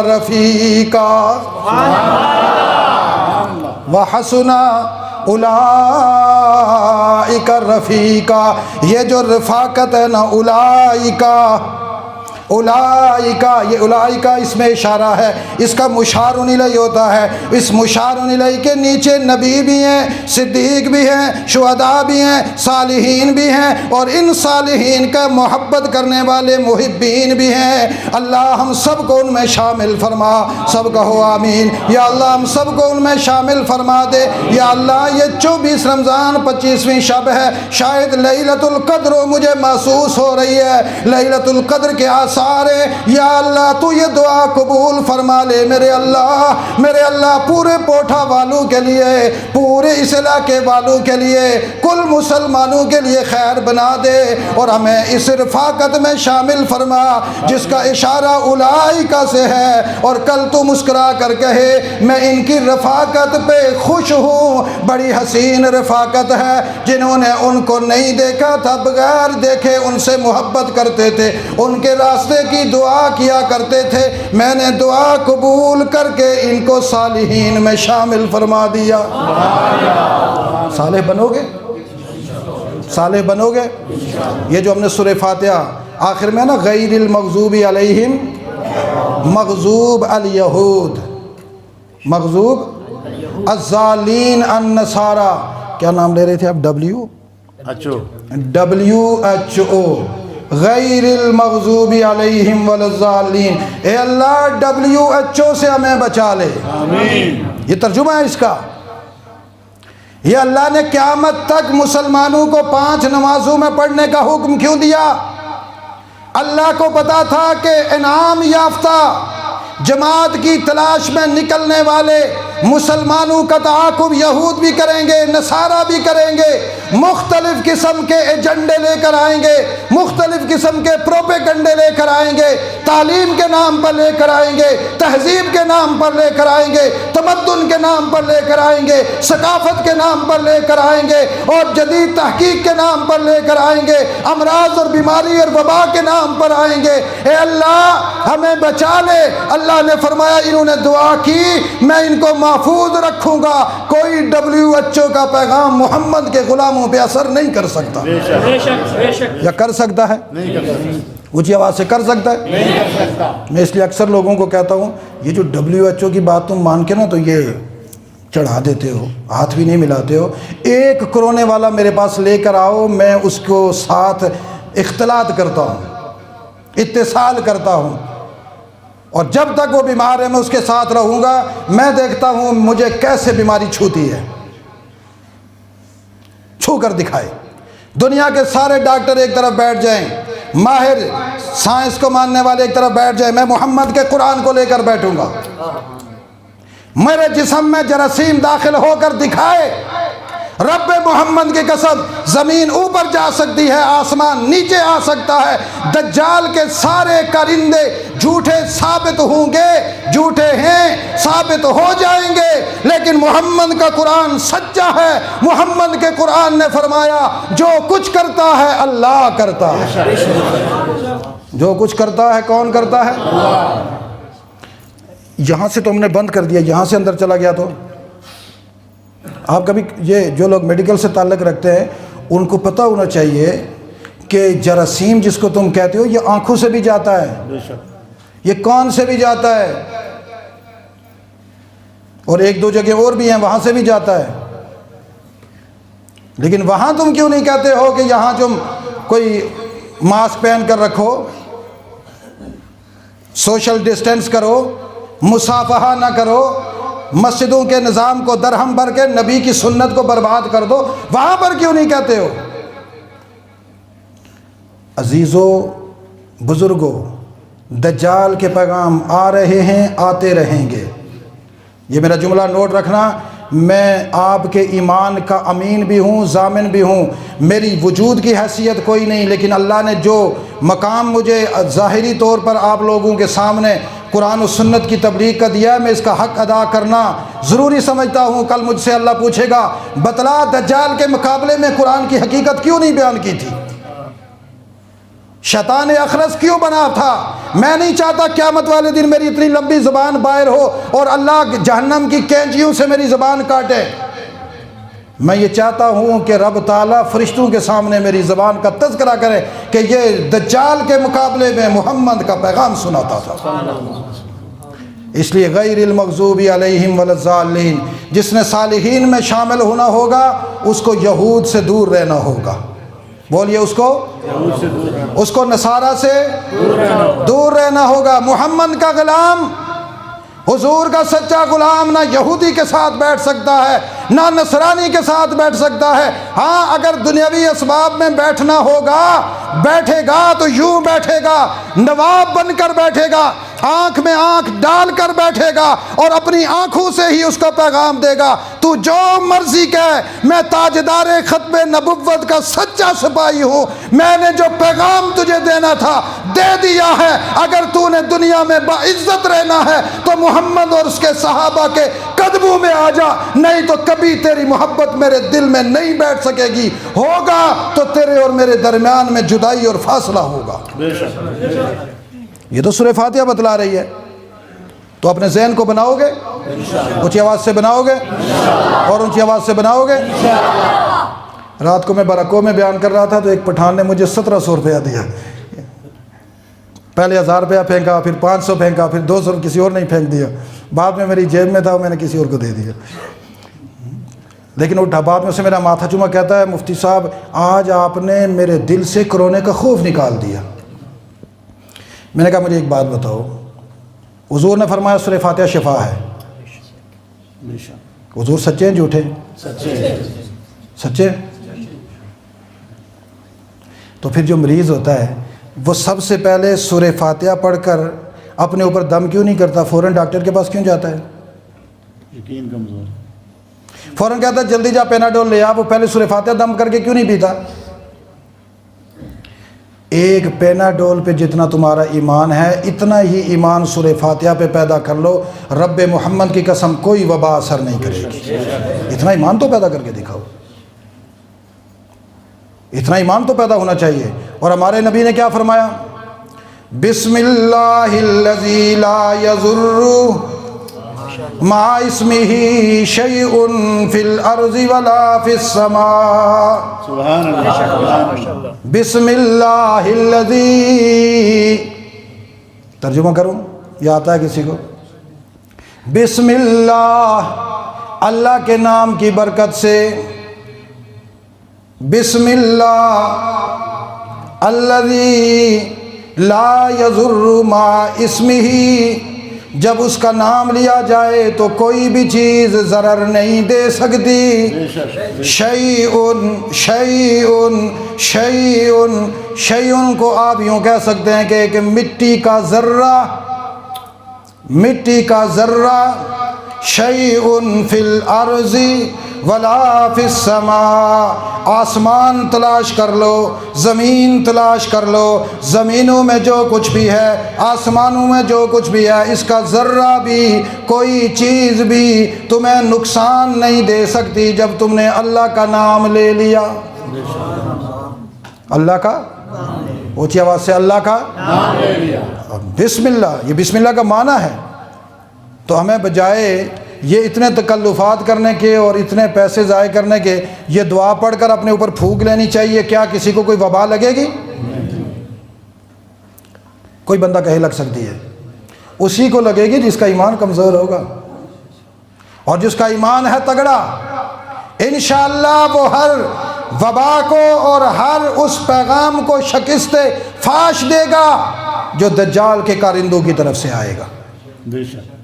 رَفِيقًا، وَحَسُنَ اولئک الرفیقا، یہ جو رفاقت ہے نا، اولئکا، یہ اولئکا اس میں اشارہ ہے، اس کا مشار الیہ ہوتا ہے، اس مشار الیہ کے نیچے نبی بھی ہیں، صدیق بھی ہیں، شہداء بھی ہیں، صالحین بھی ہیں، اور ان صالحین کا محبت کرنے والے محبین بھی ہیں۔ اللہ ہم سب کو ان میں شامل فرما، سب کہو آمین۔ یا اللہ ہم سب کو ان میں شامل فرما دے۔ یا اللہ یہ 24 رمضان 25ویں شب ہے، شاید لیلۃ القدر مجھے محسوس ہو رہی ہے، لیلۃ القدر کے سارے، یا اللہ تو یہ دعا قبول فرما لے میرے اللہ، پورے پوٹھا والوں کے لیے، پورے اس علاقے والوں کے لیے، کل مسلمانوں کے لیے خیر بنا دے، اور ہمیں اس رفاقت میں شامل فرما جس کا اشارہ اولئکا سے ہے، اور کل تو مسکرا کر کہے میں ان کی رفاقت پہ خوش ہوں، بڑی حسین رفاقت ہے، جنہوں نے ان کو نہیں دیکھا تھا بغیر دیکھے ان سے محبت کرتے تھے، ان کے راستے کی دعا کیا کرتے تھے، میں نے دعا قبول کر کے ان کو صالحین میں شامل فرما دیا۔ صالح بنو گے؟ صالح بنو گے؟ یہ جو ہم نے سورہ فاتحہ آخر میں نا غیر المغضوب علیہم، مغضوب الیہود، مغضوب الضالین النصارى، کیا نام لے رہے تھے آپ؟ WHO، غیر المغضوب علیہم ولا الضالین۔ اے اللہ WHO سے ہمیں بچا لے، آمین۔ یہ ترجمہ ہے اس کا۔ یہ اللہ نے قیامت تک مسلمانوں کو 5 نمازوں میں پڑھنے کا حکم کیوں دیا؟ اللہ کو پتا تھا کہ انعام یافتہ جماعت کی تلاش میں نکلنے والے مسلمانوں کا تعاقب یہود بھی کریں گے، نصارہ بھی کریں گے، مختلف قسم کے ایجنڈے لے کر آئیں گے، مختلف قسم کے پروپیگنڈے لے کر آئیں گے، تعلیم کے نام پر لے کر آئیں گے، تہذیب کے نام پر لے کر آئیں گے، تمدن کے نام پر لے کر آئیں گے، ثقافت کے نام پر لے کر آئیں گے، اور جدید تحقیق کے نام پر لے کر آئیں گے، امراض اور بیماری اور وبا کے نام پر آئیں گے۔ اے اللہ ہمیں بچا لے۔ اللہ نے فرمایا انہوں نے دعا کی میں ان کو محفوظ رکھوں گا، کوئی WHO کا پیغام محمد کے غلاموں پہ اثر نہیں کر سکتا۔ یا کر سکتا ہے؟ اونچی آواز سے کر سکتا ہے؟ نہیں کر سکتا۔ میں اس لیے اکثر لوگوں کو کہتا ہوں یہ جو WHO کی بات تم مان کے نا تو یہ چڑھا دیتے ہو، ہاتھ بھی نہیں ملاتے ہو۔ ایک کرونے والا میرے پاس لے کر آؤ، میں اس کو ساتھ اختلاط کرتا ہوں، اتصال کرتا ہوں، اور جب تک وہ بیمار ہے میں اس کے ساتھ رہوں گا۔ میں دیکھتا ہوں مجھے کیسے بیماری چھوتی ہے، چھو کر دکھائے۔ دنیا کے سارے ڈاکٹر ایک طرف بیٹھ جائیں، ماہر سائنس کو ماننے والے ایک طرف بیٹھ جائیں، میں محمد کے قرآن کو لے کر بیٹھوں گا۔ میرے جسم میں جراثیم داخل ہو کر دکھائے، رب محمد کی قسم زمین اوپر جا سکتی ہے، آسمان نیچے آ سکتا ہے، دجال کے سارے کرندے جھوٹے ثابت ہوں گے، جھوٹے ہیں ثابت ہو جائیں گے، لیکن محمد کا قرآن سچا ہے۔ محمد کے قرآن نے فرمایا جو کچھ کرتا ہے اللہ کرتا ہے، جو کچھ کرتا ہے کون کرتا ہے؟ یہاں سے تو ہم نے بند کر دیا، یہاں سے اندر چلا گیا تو آپ کبھی یہ جو لوگ میڈیکل سے تعلق رکھتے ہیں ان کو پتہ ہونا چاہیے کہ جراثیم جس کو تم کہتے ہو یہ آنکھوں سے بھی جاتا ہے، یہ کان سے بھی جاتا ہے، اور 1-2 جگہ اور بھی ہیں وہاں سے بھی جاتا ہے، لیکن وہاں تم کیوں نہیں کہتے ہو کہ یہاں تم کوئی ماسک پہن کر رکھو، سوشل ڈسٹینس کرو، مصافحہ نہ کرو، مسجدوں کے نظام کو درہم بھر کے نبی کی سنت کو برباد کر دو، وہاں پر کیوں نہیں کہتے ہو؟ عزیزو بزرگو، دجال کے پیغام آ رہے ہیں، آتے رہیں گے۔ یہ میرا جملہ نوٹ رکھنا، میں آپ کے ایمان کا امین بھی ہوں، ضامن بھی ہوں، میری وجود کی حیثیت کوئی نہیں، لیکن اللہ نے جو مقام مجھے ظاہری طور پر آپ لوگوں کے سامنے قرآن و سنت کی تبلیغ کا دیا ہے، میں اس کا حق ادا کرنا ضروری سمجھتا ہوں۔ کل مجھ سے اللہ پوچھے گا بتلا دجال کے مقابلے میں قرآن کی حقیقت کیوں نہیں بیان کی تھی، شیطان اخرس کیوں بنا تھا؟ میں نہیں چاہتا قیامت والے دن میری اتنی لمبی زبان باہر ہو اور اللہ جہنم کی کینچیوں سے میری زبان کاٹے۔ میں یہ چاہتا ہوں کہ رب تعالیٰ فرشتوں کے سامنے میری زبان کا تذکرہ کرے کہ یہ دجال کے مقابلے میں محمد کا پیغام سناتا تھا۔ اس لیے غیر المغضوب علیہم ولا الضالین، جس نے صالحین میں شامل ہونا ہوگا اس کو یہود سے دور رہنا ہوگا۔ بولیے اس کو نصارہ سے دور رہنا ہوگا۔ محمد کا غلام، حضور کا سچا غلام نہ یہودی کے ساتھ بیٹھ سکتا ہے نہ نصرانی کے ساتھ بیٹھ سکتا ہے۔ ہاں اگر دنیاوی اسباب میں بیٹھنا ہوگا، بیٹھے گا تو یوں بیٹھے گا، نواب بن کر بیٹھے گا، آنکھ میں آنکھ ڈال کر بیٹھے گا اور اپنی آنکھوں سے ہی اس کا پیغام دے گا۔ تو جو مرضی کہے، میں تاجدار ختم نبوت کا سچا سپاہی ہوں، میں نے جو پیغام تجھے دینا تھا دے دیا ہے۔ اگر تو نے دنیا میں باعزت رہنا ہے تو محمد اور اس کے صحابہ کے قدموں میں آ جا، نہیں تو کبھی تیری محبت میرے دل میں نہیں بیٹھ سکے گی، ہوگا تو تیرے اور میرے درمیان میں جدائی اور فاصلہ ہوگا۔ یہ تو سورہ فاتحہ بتلا رہی ہے، تو اپنے ذہن کو بناؤ گے، اونچی آواز سے بناؤ گے اور اونچی آواز سے بناؤ گے۔ رات کو میں برکوں میں بیان کر رہا تھا تو ایک پٹھان نے مجھے 1700 روپیہ دیا، پہلے 1000 روپیہ پھینکا، پھر 500 پھینکا، پھر 200 کسی اور نے پھینک دیا، بعد میں میری جیب میں تھا میں نے کسی اور کو دے دیا۔ لیکن وہ بعد میں سے میرا ماتھا چوما کہتا ہے مفتی صاحب آج آپ نے میرے دل سے کرونے کا خوف نکال دیا۔ میں نے کہا مجھے ایک بات بتاؤ، حضور نے فرمایا سورہ فاتحہ شفا ہے، حضور سچے ہیں جھوٹے؟ سچے۔ تو پھر جو مریض ہوتا ہے وہ سب سے پہلے سورہ فاتحہ پڑھ کر اپنے اوپر دم کیوں نہیں کرتا، فوراً ڈاکٹر کے پاس کیوں جاتا ہے؟ یقین کمزور، فوراً کہتا ہے جلدی جا پیناڈول لے آ، وہ پہلے سورہ فاتحہ دم کر کے کیوں نہیں پیتا؟ ایک پیناڈول پہ جتنا تمہارا ایمان ہے اتنا ہی ایمان سورہ فاتحہ پہ پیدا کر لو، رب محمد کی قسم کوئی وبا اثر نہیں کرے گی۔ اتنا ایمان تو پیدا کر کے دکھاؤ، اتنا ایمان تو پیدا ہونا چاہیے۔ اور ہمارے نبی نے کیا فرمایا؟ بسم اللہ الذی لا یضر مع اسمہ شیء فی الارض ولا فی السماء، سبحان اللہ، سبحان اللہ۔ بسم اللہ الذی، ترجمہ کروں یا آتا ہے کسی کو؟ بسم اللہ، اللہ کے نام کی برکت سے، بسم اللہ الذی لا یضر مع اسمہ، جب اس کا نام لیا جائے تو کوئی بھی چیز ضرر نہیں دے سکتی۔ شیئن، شیئن، شیئن، شیئن کو آپ یوں کہہ سکتے ہیں کہ ایک مٹی کا ذرہ، مٹی کا ذرہ، شیئن فی الارض ولا فی السماء، آسمان تلاش کر لو، زمین تلاش کر لو، زمینوں میں جو کچھ بھی ہے، آسمانوں میں جو کچھ بھی ہے، اس کا ذرہ بھی، کوئی چیز بھی تمہیں نقصان نہیں دے سکتی جب تم نے اللہ کا نام لے لیا۔ اللہ کا، اونچی آواز سے، اللہ کا نام لے لیا۔ بسم اللہ، یہ بسم اللہ کا معنی ہے۔ تو ہمیں بجائے یہ اتنے تکلفات کرنے کے اور اتنے پیسے ضائع کرنے کے، یہ دعا پڑھ کر اپنے اوپر پھونک لینی چاہیے۔ کیا کسی کو کوئی وبا لگے گی؟ کوئی بندہ کہے لگ سکتی ہے، اسی کو لگے گی جس کا ایمان کمزور ہوگا، اور جس کا ایمان ہے تگڑا انشاءاللہ وہ ہر وبا کو اور ہر اس پیغام کو شکست فاش دے گا جو دجال کے کارندوں کی طرف سے آئے گا۔ بے شک۔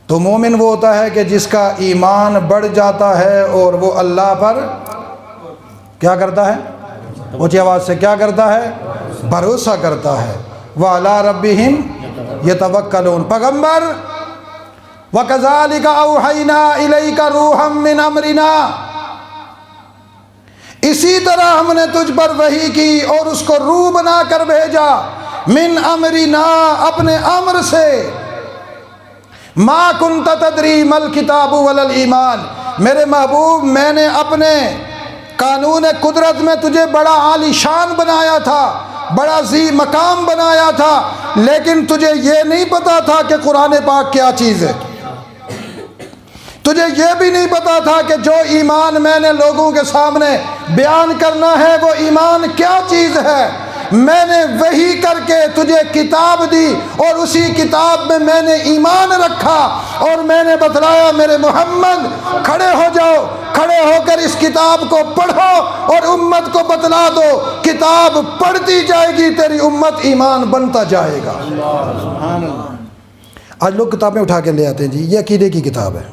تو مومن وہ ہوتا ہے کہ جس کا ایمان بڑھ جاتا ہے اور وہ اللہ پر کیا کرتا ہے؟ اونچی آواز سے کیا کرتا ہے؟ بھروسہ کرتا ہے۔ وَعَلَىٰ رَبِّهِمْ يَتَوَكَّلُونَ۔ پیغمبر وَكَذَلِكَ أَوْحَيْنَا إِلَيْكَ رُوحًا مِّنْ أَمْرِنَا، اسی طرح ہم نے تجھ پر وحی کی اور اس کو روح بنا کر بھیجا، من امرنا، اپنے امر سے، ما کنت تدری مل کتاب ولا الایمان، میرے محبوب میں نے اپنے قانون قدرت میں تجھے بڑا عالی شان بنایا تھا، بڑا ذی مقام بنایا تھا، لیکن تجھے یہ نہیں پتا تھا کہ قرآن پاک کیا چیز ہے، تجھے یہ بھی نہیں پتا تھا کہ جو ایمان میں نے لوگوں کے سامنے بیان کرنا ہے وہ ایمان کیا چیز ہے۔ میں نے وحی کر کے تجھے کتاب دی اور اسی کتاب میں نے ایمان رکھا، اور میں نے بتلایا میرے محمد کھڑے ہو جاؤ، کھڑے ہو کر اس کتاب کو پڑھو اور امت کو بتلا دو، کتاب پڑھتی جائے گی تیری امت ایمان بنتا جائے گا۔ سبحان اللہ۔ آج لوگ کتابیں اٹھا کے لے آتے ہیں، جی یہ عقیدے کی کتاب ہے،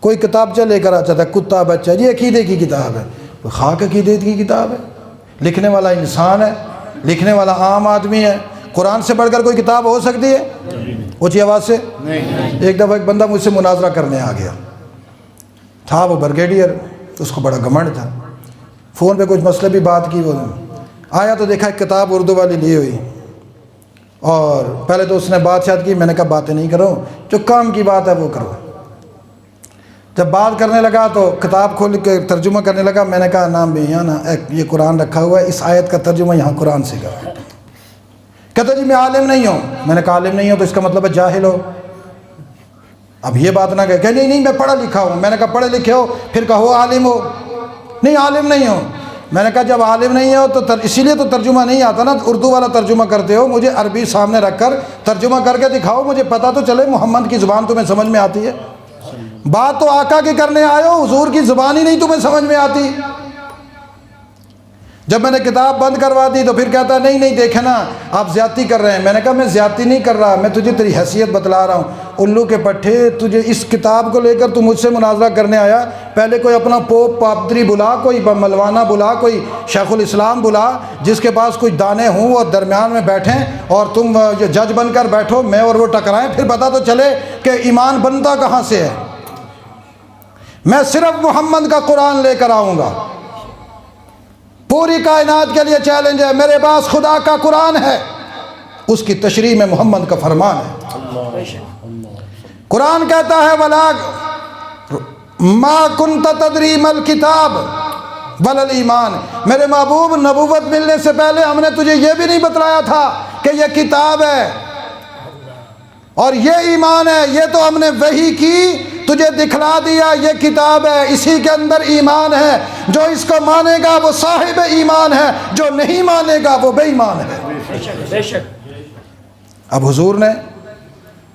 کوئی کتاب لے کر آتا تھا کتا بچہ، یہ عقیدے کی کتاب ہے، خاک عقیدے کی کتاب ہے، لکھنے والا انسان ہے، لکھنے والا عام آدمی ہے، قرآن سے بڑھ کر کوئی کتاب ہو سکتی ہے؟ اونچی آواز سے۔ ایک دفعہ ایک بندہ مجھ سے مناظرہ کرنے آ گیا تھا، وہ بریگیڈیئر، اس کو بڑا گھمنڈ تھا، فون پہ کچھ مسئلے بھی بات کی، وہ آیا تو دیکھا ایک کتاب اردو والی لی ہوئی، اور پہلے تو اس نے بات شاد کی، میں نے کہا باتیں نہیں کرو، جو کام کی بات ہے وہ کرو۔ جب بات کرنے لگا تو کتاب کھول کے ترجمہ کرنے لگا، میں نے کہا نام بھی یہاں نا یہ قرآن رکھا ہوا ہے، اس آیت کا ترجمہ یہاں قرآن سے کرو۔ کہتا جی میں عالم نہیں ہوں، میں نے کہا عالم نہیں ہوں تو اس کا مطلب ہے جاہل ہو۔ اب یہ بات نہ کہ نہیں میں پڑھا لکھا ہوں، میں نے کہا پڑھے لکھے ہو پھر کہو عالم ہو، نہیں عالم نہیں ہو۔ میں نے کہا جب عالم نہیں ہو تو اسی لیے تو ترجمہ نہیں آتا نا، اردو والا ترجمہ کرتے ہو، مجھے عربی سامنے رکھ کر ترجمہ کر کے دکھاؤ، مجھے پتہ تو چلے محمد کی زبان تمہیں سمجھ میں آتی ہے۔ بات تو آقا کی کرنے آئے ہو، حضور کی زبان ہی نہیں تمہیں سمجھ میں آتی۔ جب میں نے کتاب بند کروا دی تو پھر کہتا نہیں نہیں دیکھیں نا آپ زیادتی کر رہے ہیں۔ میں نے کہا میں زیادتی نہیں کر رہا، میں تجھے تیری حیثیت بتلا رہا ہوں۔ الو کے پٹھے، تجھے اس کتاب کو لے کر تو مجھ سے مناظرہ کرنے آیا، پہلے کوئی اپنا پوپ پادری بلا، کوئی ملوانا بلا، کوئی شیخ الاسلام بلا جس کے پاس کچھ دانے ہوں اور درمیان میں بیٹھیں اور تم جج بن کر بیٹھو، میں اور وہ ٹکرائیں، پھر پتہ تو چلے کہ ایمان بنتا کہاں سے ہے۔ میں صرف محمد کا قرآن لے کر آؤں گا، پوری کائنات کے لیے چیلنج ہے، میرے پاس خدا کا قرآن ہے، اس کی تشریح میں محمد کا فرمان ہے۔ قرآن کہتا ہے وَلَا مَا كُنْتَ تَدْرِي مَا الْكِتَابُ وَلَا الْإِيمَانُ، میرے محبوب نبوت ملنے سے پہلے ہم نے تجھے یہ بھی نہیں بتلایا تھا کہ یہ کتاب ہے اور یہ ایمان ہے، یہ تو ہم نے وحی کی تجھے دکھلا دیا، یہ کتاب ہے، اسی کے اندر ایمان ہے، جو اس کو مانے گا وہ صاحب ایمان ہے، جو نہیں مانے گا وہ بے ایمان ہے۔ بے شک۔ اب حضور نے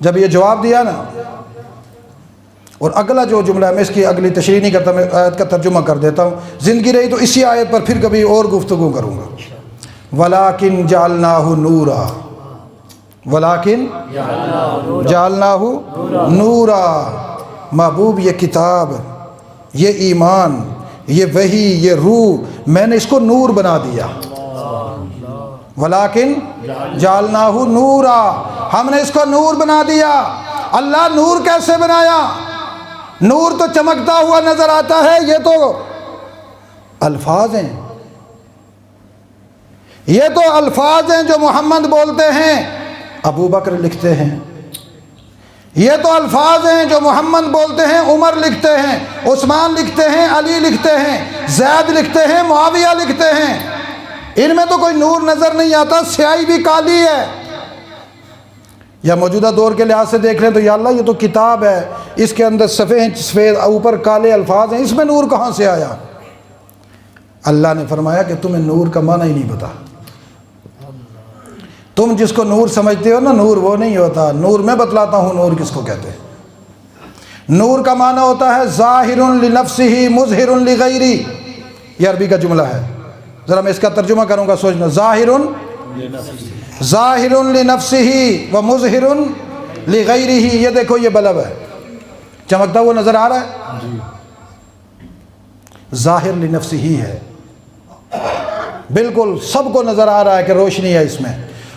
جب یہ جواب دیا نا، اور اگلا جو جملہ ہے میں اس کی اگلی تشریح نہیں کرتا، میں آیت کا ترجمہ کر دیتا ہوں، زندگی رہی تو اسی آیت پر پھر کبھی اور گفتگو کروں گا۔ وَلَٰكِن جَعَلْنَاهُ نُورًا، وَلَٰكِن جَعَلْنَاهُ نُورًا، محبوب یہ کتاب، یہ ایمان، یہ وحی، یہ روح، میں نے اس کو نور بنا دیا۔ ولیکن جعلناہ نورا، ہم نے اس کو نور بنا دیا۔ اللہ نور کیسے بنایا؟ نور تو چمکتا ہوا نظر آتا ہے، یہ تو الفاظ ہیں، یہ تو الفاظ ہیں جو محمد بولتے ہیں، ابو بکر لکھتے ہیں، یہ تو الفاظ ہیں جو محمد بولتے ہیں، عمر لکھتے ہیں، عثمان لکھتے ہیں، علی لکھتے ہیں، زید لکھتے ہیں، معاویہ لکھتے ہیں، ان میں تو کوئی نور نظر نہیں آتا، سیاہی بھی کالی ہے۔ یا موجودہ دور کے لحاظ سے دیکھ لیں تو یا اللہ یہ تو کتاب ہے، اس کے اندر سفید اوپر کالے الفاظ ہیں، اس میں نور کہاں سے آیا؟ اللہ نے فرمایا کہ تمہیں نور کا معنی ہی نہیں پتا، تم جس کو نور سمجھتے ہو نا، نور وہ نہیں ہوتا، نور میں بتلاتا ہوں نور کس کو کہتے ہیں۔ نور کا معنی ہوتا ہے ظاہر لنفسہ مظہر لغیرہ، یہ عربی کا جملہ ہے، ذرا میں اس کا ترجمہ کروں گا، سوچنا، ظاہر لنفسہ و مظہر لغیرہ، یہ دیکھو یہ بلب ہے، چمکتا ہوا نظر آ رہا ہے، ظاہر لنفسہ ہے، بالکل سب کو نظر آ رہا ہے کہ روشنی ہے اس میں،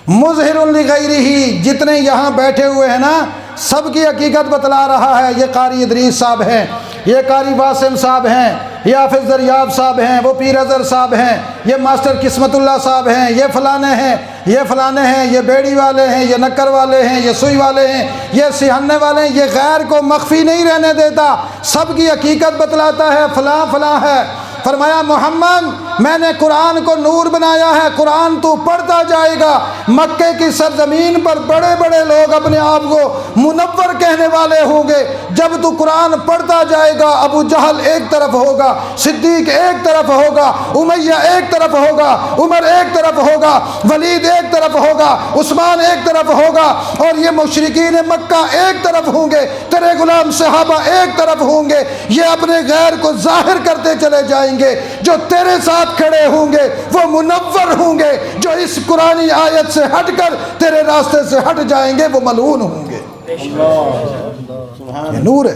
مظہر لغیرہ، جتنے یہاں بیٹھے ہوئے ہیں نا سب کی حقیقت بتلا رہا ہے۔ یہ قاری ادریس صاحب ہیں، یہ قاری واسم صاحب ہیں، یہ حافظ دریاب صاحب ہیں، وہ پیر اظہر صاحب ہیں، یہ ماسٹر قسمت اللہ صاحب ہیں، یہ فلانے ہیں، یہ فلانے ہیں، یہ بیڑی والے ہیں، یہ نکر والے ہیں، یہ سوئی والے ہیں، یہ سیہنے والے ہیں۔ یہ غیر کو مخفی نہیں رہنے دیتا، سب کی حقیقت بتلاتا ہے، فلاں فلاں ہے۔ فرمایا محمد میں نے قرآن کو نور بنایا ہے، قرآن تو پڑھتا جائے گا۔ مکے کی سرزمین پر بڑے بڑے لوگ اپنے آپ کو منور کہنے والے ہوں گے، جب تو قرآن پڑھتا جائے گا ابو جہل ایک طرف ہوگا، صدیق ایک طرف ہوگا، امیہ ایک طرف ہوگا، عمر ایک طرف ہوگا، ولید ایک طرف ہوگا، عثمان ایک طرف ہوگا، اور یہ مشرکین مکہ ایک طرف ہوں گے، تیرے غلام صحابہ ایک طرف ہوں گے۔ یہ اپنے غیر کو ظاہر کرتے چلے جائیں گے، جو تیرے ساتھ کھڑے ہوں گے وہ منور ہوں گے، جو اس قرآنی آیت سے ہٹ کر تیرے راستے سے ہٹ جائیں گے وہ ملعون ہوں گے۔ یہ نور ہے۔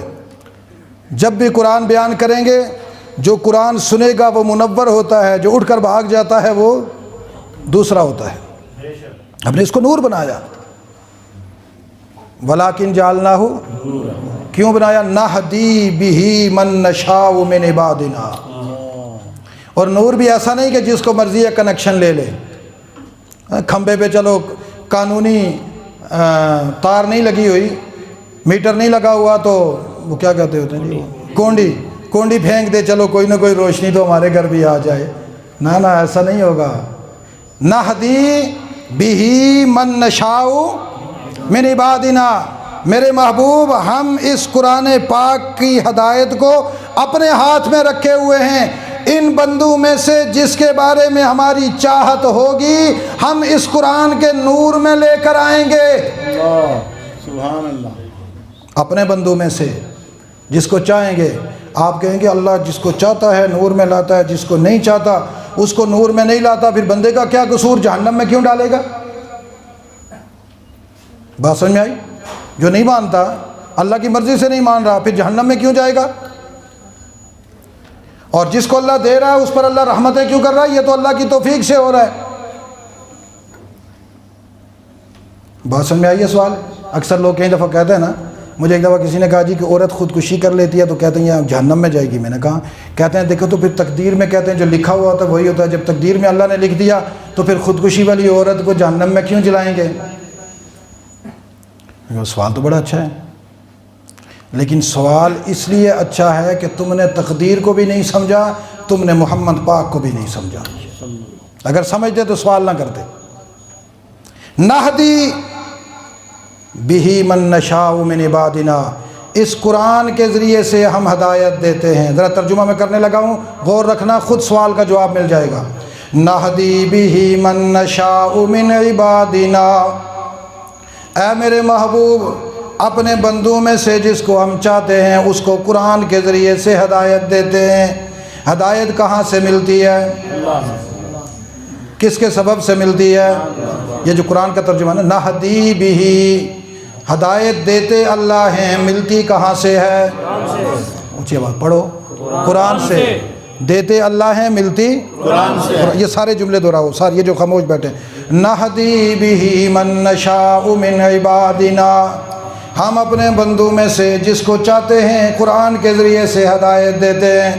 جب بھی قرآن بیان کریں گے، جو قرآن سنے گا وہ منور ہوتا ہے، جو اٹھ کر بھاگ جاتا ہے وہ دوسرا ہوتا ہے۔ ہم نے اس کو نور بنایا، وَلَٰكِنْ جَعَلْنَاهُ، کیوں بنایا؟ نَهْدِي بِهِ مَن نَّشَاءُ مِنْ عِبَادِنَا۔ اور نور بھی ایسا نہیں کہ جس کو مرضی ہے کنیکشن لے لے، کھمبے پہ چلو، قانونی تار نہیں لگی ہوئی، میٹر نہیں لگا ہوا تو وہ کیا کہتے ہوتے ہیں جی، کونڈی پھینک دے، چلو کوئی نہ کوئی روشنی تو ہمارے گھر بھی آ جائے۔ نہ ایسا نہیں ہوگا۔ نَهْدِي بِهِ مَن نَّشَاءُ مِنْ عِبَادِنَا، میرے محبوب ہم اس قرآن پاک کی ہدایت کو اپنے ہاتھ میں رکھے ہوئے ہیں۔ ان بندوں میں سے جس کے بارے میں ہماری چاہت ہوگی ہم اس قرآن کے نور میں لے کر آئیں گے۔ سبحان اللہ۔ اپنے بندوں میں سے جس کو چاہیں گے، آپ کہیں گے اللہ جس کو چاہتا ہے نور میں لاتا ہے، جس کو نہیں چاہتا اس کو نور میں نہیں لاتا، پھر بندے کا کیا قصور، جہنم میں کیوں ڈالے گا؟ بات سمجھ میں آئی؟ جو نہیں مانتا، اللہ کی مرضی سے نہیں مان رہا، پھر جہنم میں کیوں جائے گا؟ اور جس کو اللہ دے رہا ہے اس پر اللہ رحمتیں کیوں کر رہا ہے؟ یہ تو اللہ کی توفیق سے ہو رہا ہے۔ بات سمجھ میں آئی ہے سوال؟ اکثر لوگ کئی دفعہ کہتے ہیں نا، مجھے ایک دفعہ کسی نے کہا جی کہ عورت خودکشی کر لیتی ہے تو کہتے ہیں یہ جہنم میں جائے گی۔ میں نے کہا، کہتے ہیں دیکھو تو پھر تقدیر میں کہتے ہیں جو لکھا ہوا ہوتا ہے وہی ہوتا ہے، جب تقدیر میں اللہ نے لکھ دیا تو پھر خودکشی والی عورت کو جہنم میں کیوں جلائیں گے؟ سوال تو بڑا اچھا ہے، لیکن سوال اس لیے اچھا ہے کہ تم نے تقدیر کو بھی نہیں سمجھا، تم نے محمد پاک کو بھی نہیں سمجھا۔ اگر سمجھتے تو سوال نہ کرتے۔ نہدی بہی من نشاء من عبادنا، اس قرآن کے ذریعے سے ہم ہدایت دیتے ہیں۔ ذرا ترجمہ میں کرنے لگا ہوں، غور رکھنا، خود سوال کا جواب مل جائے گا۔ نہدی بہی من نشاء من عبادنا، اے میرے محبوب اپنے بندوں میں سے جس کو ہم چاہتے ہیں اس کو قرآن کے ذریعے سے ہدایت دیتے ہیں۔ ہدایت کہاں سے ملتی ہے؟ کس کے سبب سے ملتی ہے؟ یہ جو قرآن کا ترجمہ ہے نا، نہدی بہی، ہدایت دیتے اللہ ہیں، ملتی کہاں سے ہے؟ اونچی آواز پڑھو، قرآن سے۔ دیتے اللہ ہیں، ملتی قرآن سے۔ یہ سارے جملے دہراؤ، سارے یہ جو خاموش بیٹھے، نہدی بہی من نشاء من عبادنا، ہم اپنے بندوں میں سے جس کو چاہتے ہیں قرآن کے ذریعے سے ہدایت دیتے ہیں۔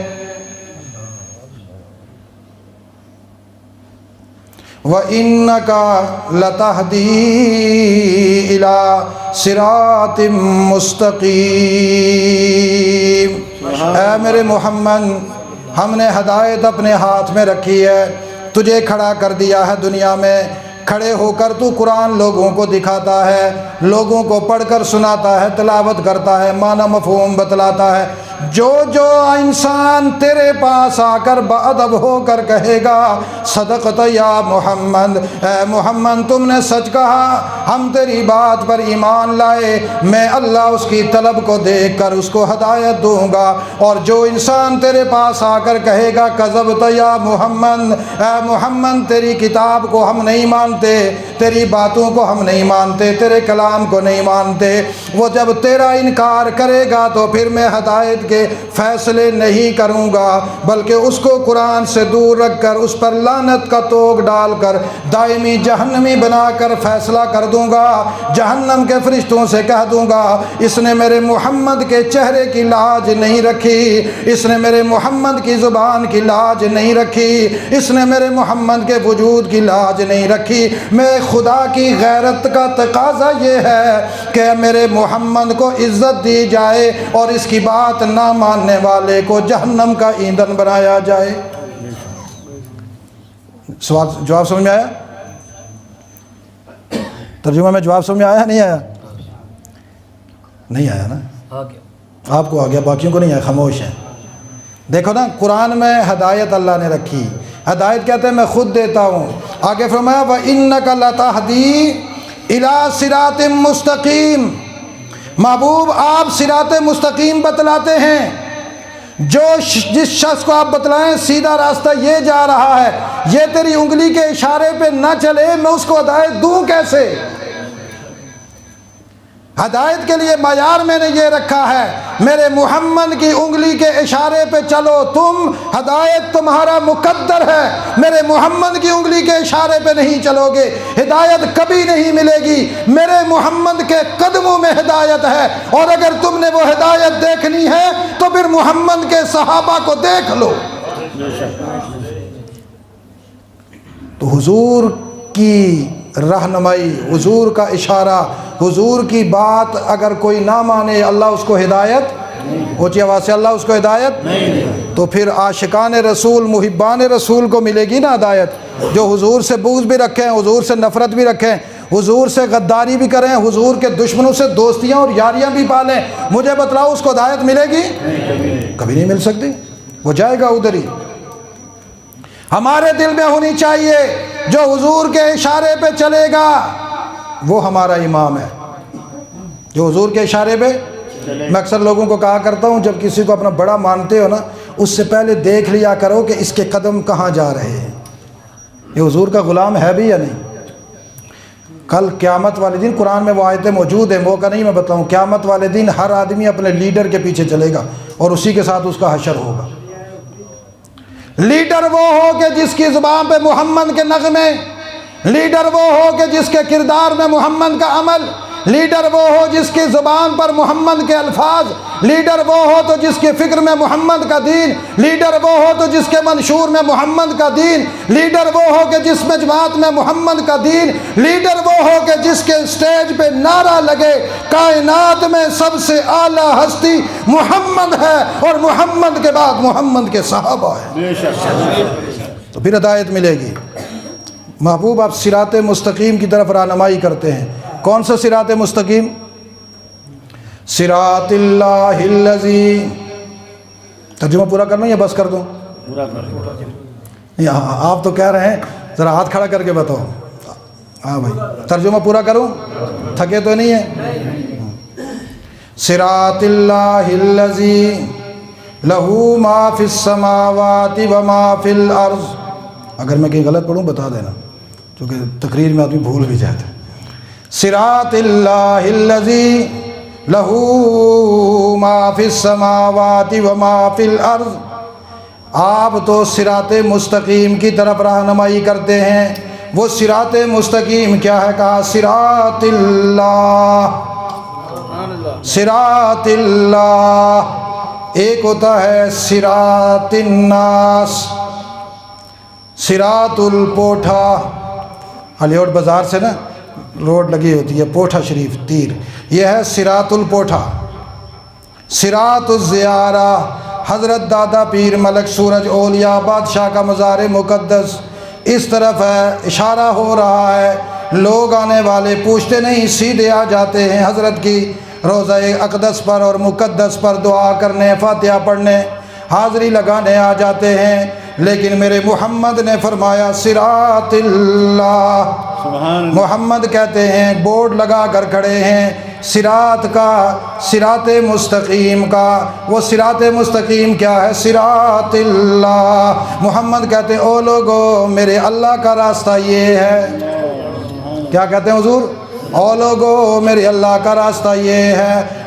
وَإِنَّكَ لَتَهْدِي إِلَى صِرَاطٍ مُسْتَقِيمٍ، اے میرے محمد ہم نے ہدایت اپنے ہاتھ میں رکھی ہے، تجھے کھڑا کر دیا ہے دنیا میں، کھڑے ہو کر تو قرآن لوگوں کو دکھاتا ہے، لوگوں کو پڑھ کر سناتا ہے، تلاوت کرتا ہے، معنی مفہوم بتلاتا ہے۔ جو انسان تیرے پاس آ کر بادب ہو کر کہے گا صدقت یا محمد، اے محمد تم نے سچ کہا، ہم تیری بات پر ایمان لائے، میں اللہ اس کی طلب کو دیکھ کر اس کو ہدایت دوں گا۔ اور جو انسان تیرے پاس آ کر کہے گا کذبت یا محمد، اے محمد تیری کتاب کو ہم نہیں مانتے، تیری باتوں کو ہم نہیں مانتے، تیرے کلام کو نہیں مانتے، وہ جب تیرا انکار کرے گا تو پھر میں ہدایت ہدایت کے فیصلے نہیں کروں گا، بلکہ اس کو قرآن سے دور رکھ کر اس پر لعنت کا توگ ڈال کر دائمی جہنمی بنا کر فیصلہ کر دوں گا۔ جہنم کے فرشتوں سے کہہ دوں گا اس نے میرے محمد کے چہرے کی لاج نہیں رکھی، اس نے میرے محمد کی زبان کی لاج نہیں رکھی، اس نے میرے محمد کے وجود کی لاج نہیں رکھی۔ میں خدا کی غیرت کا تقاضا یہ ہے کہ میرے محمد کو عزت دی جائے اور اس کی بات نہ ماننے والے کو جہنم کا ایندھن بنایا جائے۔ سوال جواب سمجھ میں آیا؟ ترجمہ میں جواب سمجھ میں آیا نہیں آیا؟ نہیں آیا نا؟ آپ کو آ گیا، باقیوں کو نہیں آیا، خاموش ہیں۔ دیکھو نا، قرآن میں ہدایت اللہ نے رکھی، ہدایت کہتے ہیں میں خود دیتا ہوں۔ آگے فرمایا وَإِنَّكَ لَتَهْدِي إِلَىٰ صِرَاطٍ مُسْتَقِيمٍ، محبوب آپ صراط مستقیم بتلاتے ہیں۔ جس شخص کو آپ بتلائیں سیدھا راستہ یہ جا رہا ہے، یہ تیری انگلی کے اشارے پہ نہ چلے، میں اس کو ہدایت دوں کیسے؟ ہدایت کے لیے معیار میں نے یہ رکھا ہے، میرے محمد کی انگلی کے اشارے پہ چلو تم، ہدایت تمہارا مقدر ہے۔ میرے محمد کی انگلی کے اشارے پہ نہیں چلو گے، ہدایت کبھی نہیں ملے گی۔ میرے محمد کے قدموں میں ہدایت ہے، اور اگر تم نے وہ ہدایت دیکھنی ہے تو پھر محمد کے صحابہ کو دیکھ لو۔ تو حضور کی رہنمائی، حضور کا اشارہ، حضور کی بات اگر کوئی نہ مانے، اللہ اس کو ہدایت، اونچی آواز سے اللہ اس کو ہدایت نہیں، تو پھر عاشقان رسول محبان رسول کو ملے گی نا ہدایت، جو حضور سے بغض بھی رکھیں، حضور سے نفرت بھی رکھیں، حضور سے غداری بھی کریں، حضور کے دشمنوں سے دوستیاں اور یاریاں بھی پالیں، مجھے بتلاؤ اس کو ہدایت ملے گی؟ کبھی نہیں مل سکتی، وہ جائے گا ادھر ہی۔ ہمارے دل میں ہونی چاہیے جو حضور کے اشارے پہ چلے گا وہ ہمارا امام ہے، جو حضور کے اشارے پہ۔ میں اکثر لوگوں کو کہا کرتا ہوں جب کسی کو اپنا بڑا مانتے ہو نا، اس سے پہلے دیکھ لیا کرو کہ اس کے قدم کہاں جا رہے ہیں، یہ حضور کا غلام ہے بھی یا نہیں۔ کل قیامت والے دن قرآن میں وہ آیتیں موجود ہیں، موقع نہیں میں بتاؤں، قیامت والے دن ہر آدمی اپنے لیڈر کے پیچھے چلے گا اور اسی کے ساتھ اس کا حشر ہوگا۔ لیڈر وہ ہو کہ جس کی زبان پہ محمد کے نغمے، لیڈر وہ ہو کہ جس کے کردار میں محمد کا عمل، لیڈر وہ ہو جس کی زبان پر محمد کے الفاظ، لیڈر وہ ہو تو جس کی فکر میں محمد کا دین، لیڈر وہ ہو تو جس کے منشور میں محمد کا دین، لیڈر وہ ہو کہ جس مجموعات میں محمد کا دین، لیڈر وہ ہو کہ جس کے اسٹیج پہ نعرہ لگے کائنات میں سب سے اعلیٰ ہستی محمد ہے اور محمد کے بعد محمد کے صحابہ ہیں، تو پھر ہدایت ملے گی۔ محبوب آپ صراط مستقیم کی طرف رہنمائی کرتے ہیں، کون سا صراط مستقیم؟ صراط اللہ الذی، ترجمہ پورا کرنا یا بس کر دوں؟ پورا کر۔ آپ تو کہہ رہے ہیں ذرا ہاتھ کھڑا کر کے بتاؤ۔ ہاں بھائی، ترجمہ پورا کروں؟ تھکے تو نہیں ہیں؟ صراط اللہ الذی لہ ما فی السماوات و ما فی الارض، اگر میں کہیں غلط پڑھوں بتا دینا کیونکہ تقریر میں آدمی بھول بھی جاتا ہے۔ صراط اللہ الذی لہ ما فی السماوات و ما فی الارض، آپ تو صراط مستقیم کی طرف رہنمائی کرتے ہیں۔ وہ صراط مستقیم کیا ہے؟ کہا صراط اللہ، صراط اللہ۔ ایک ہوتا ہے صراط الناس، صراط الپوٹھا، علیوٹ بازار سے نا روڈ لگی ہوتی ہے، پوٹھا شریف تیر، یہ ہے صراط الپوٹھا۔ صراط الزیارہ، حضرت دادا پیر ملک سورج اولیاء بادشاہ کا مزار مقدس اس طرف ہے، اشارہ ہو رہا ہے۔ لوگ آنے والے پوچھتے نہیں، سیدھے آ جاتے ہیں حضرت کی روضہ اقدس پر اور مقدس پر دعا کرنے، فاتحہ پڑھنے، حاضری لگانے آ جاتے ہیں۔ لیکن میرے محمد نے فرمایا صراط اللہ، محمد کہتے ہیں بورڈ لگا کر کھڑے ہیں صراط کا، صراط مستقیم کا۔ وہ صراط مستقیم کیا ہے؟ صراط اللہ۔ محمد کہتے ہیں او لوگو میرے اللہ کا راستہ یہ ہے، کیا کہتے ہیں حضور؟ او لوگو میرے اللہ کا راستہ یہ ہے،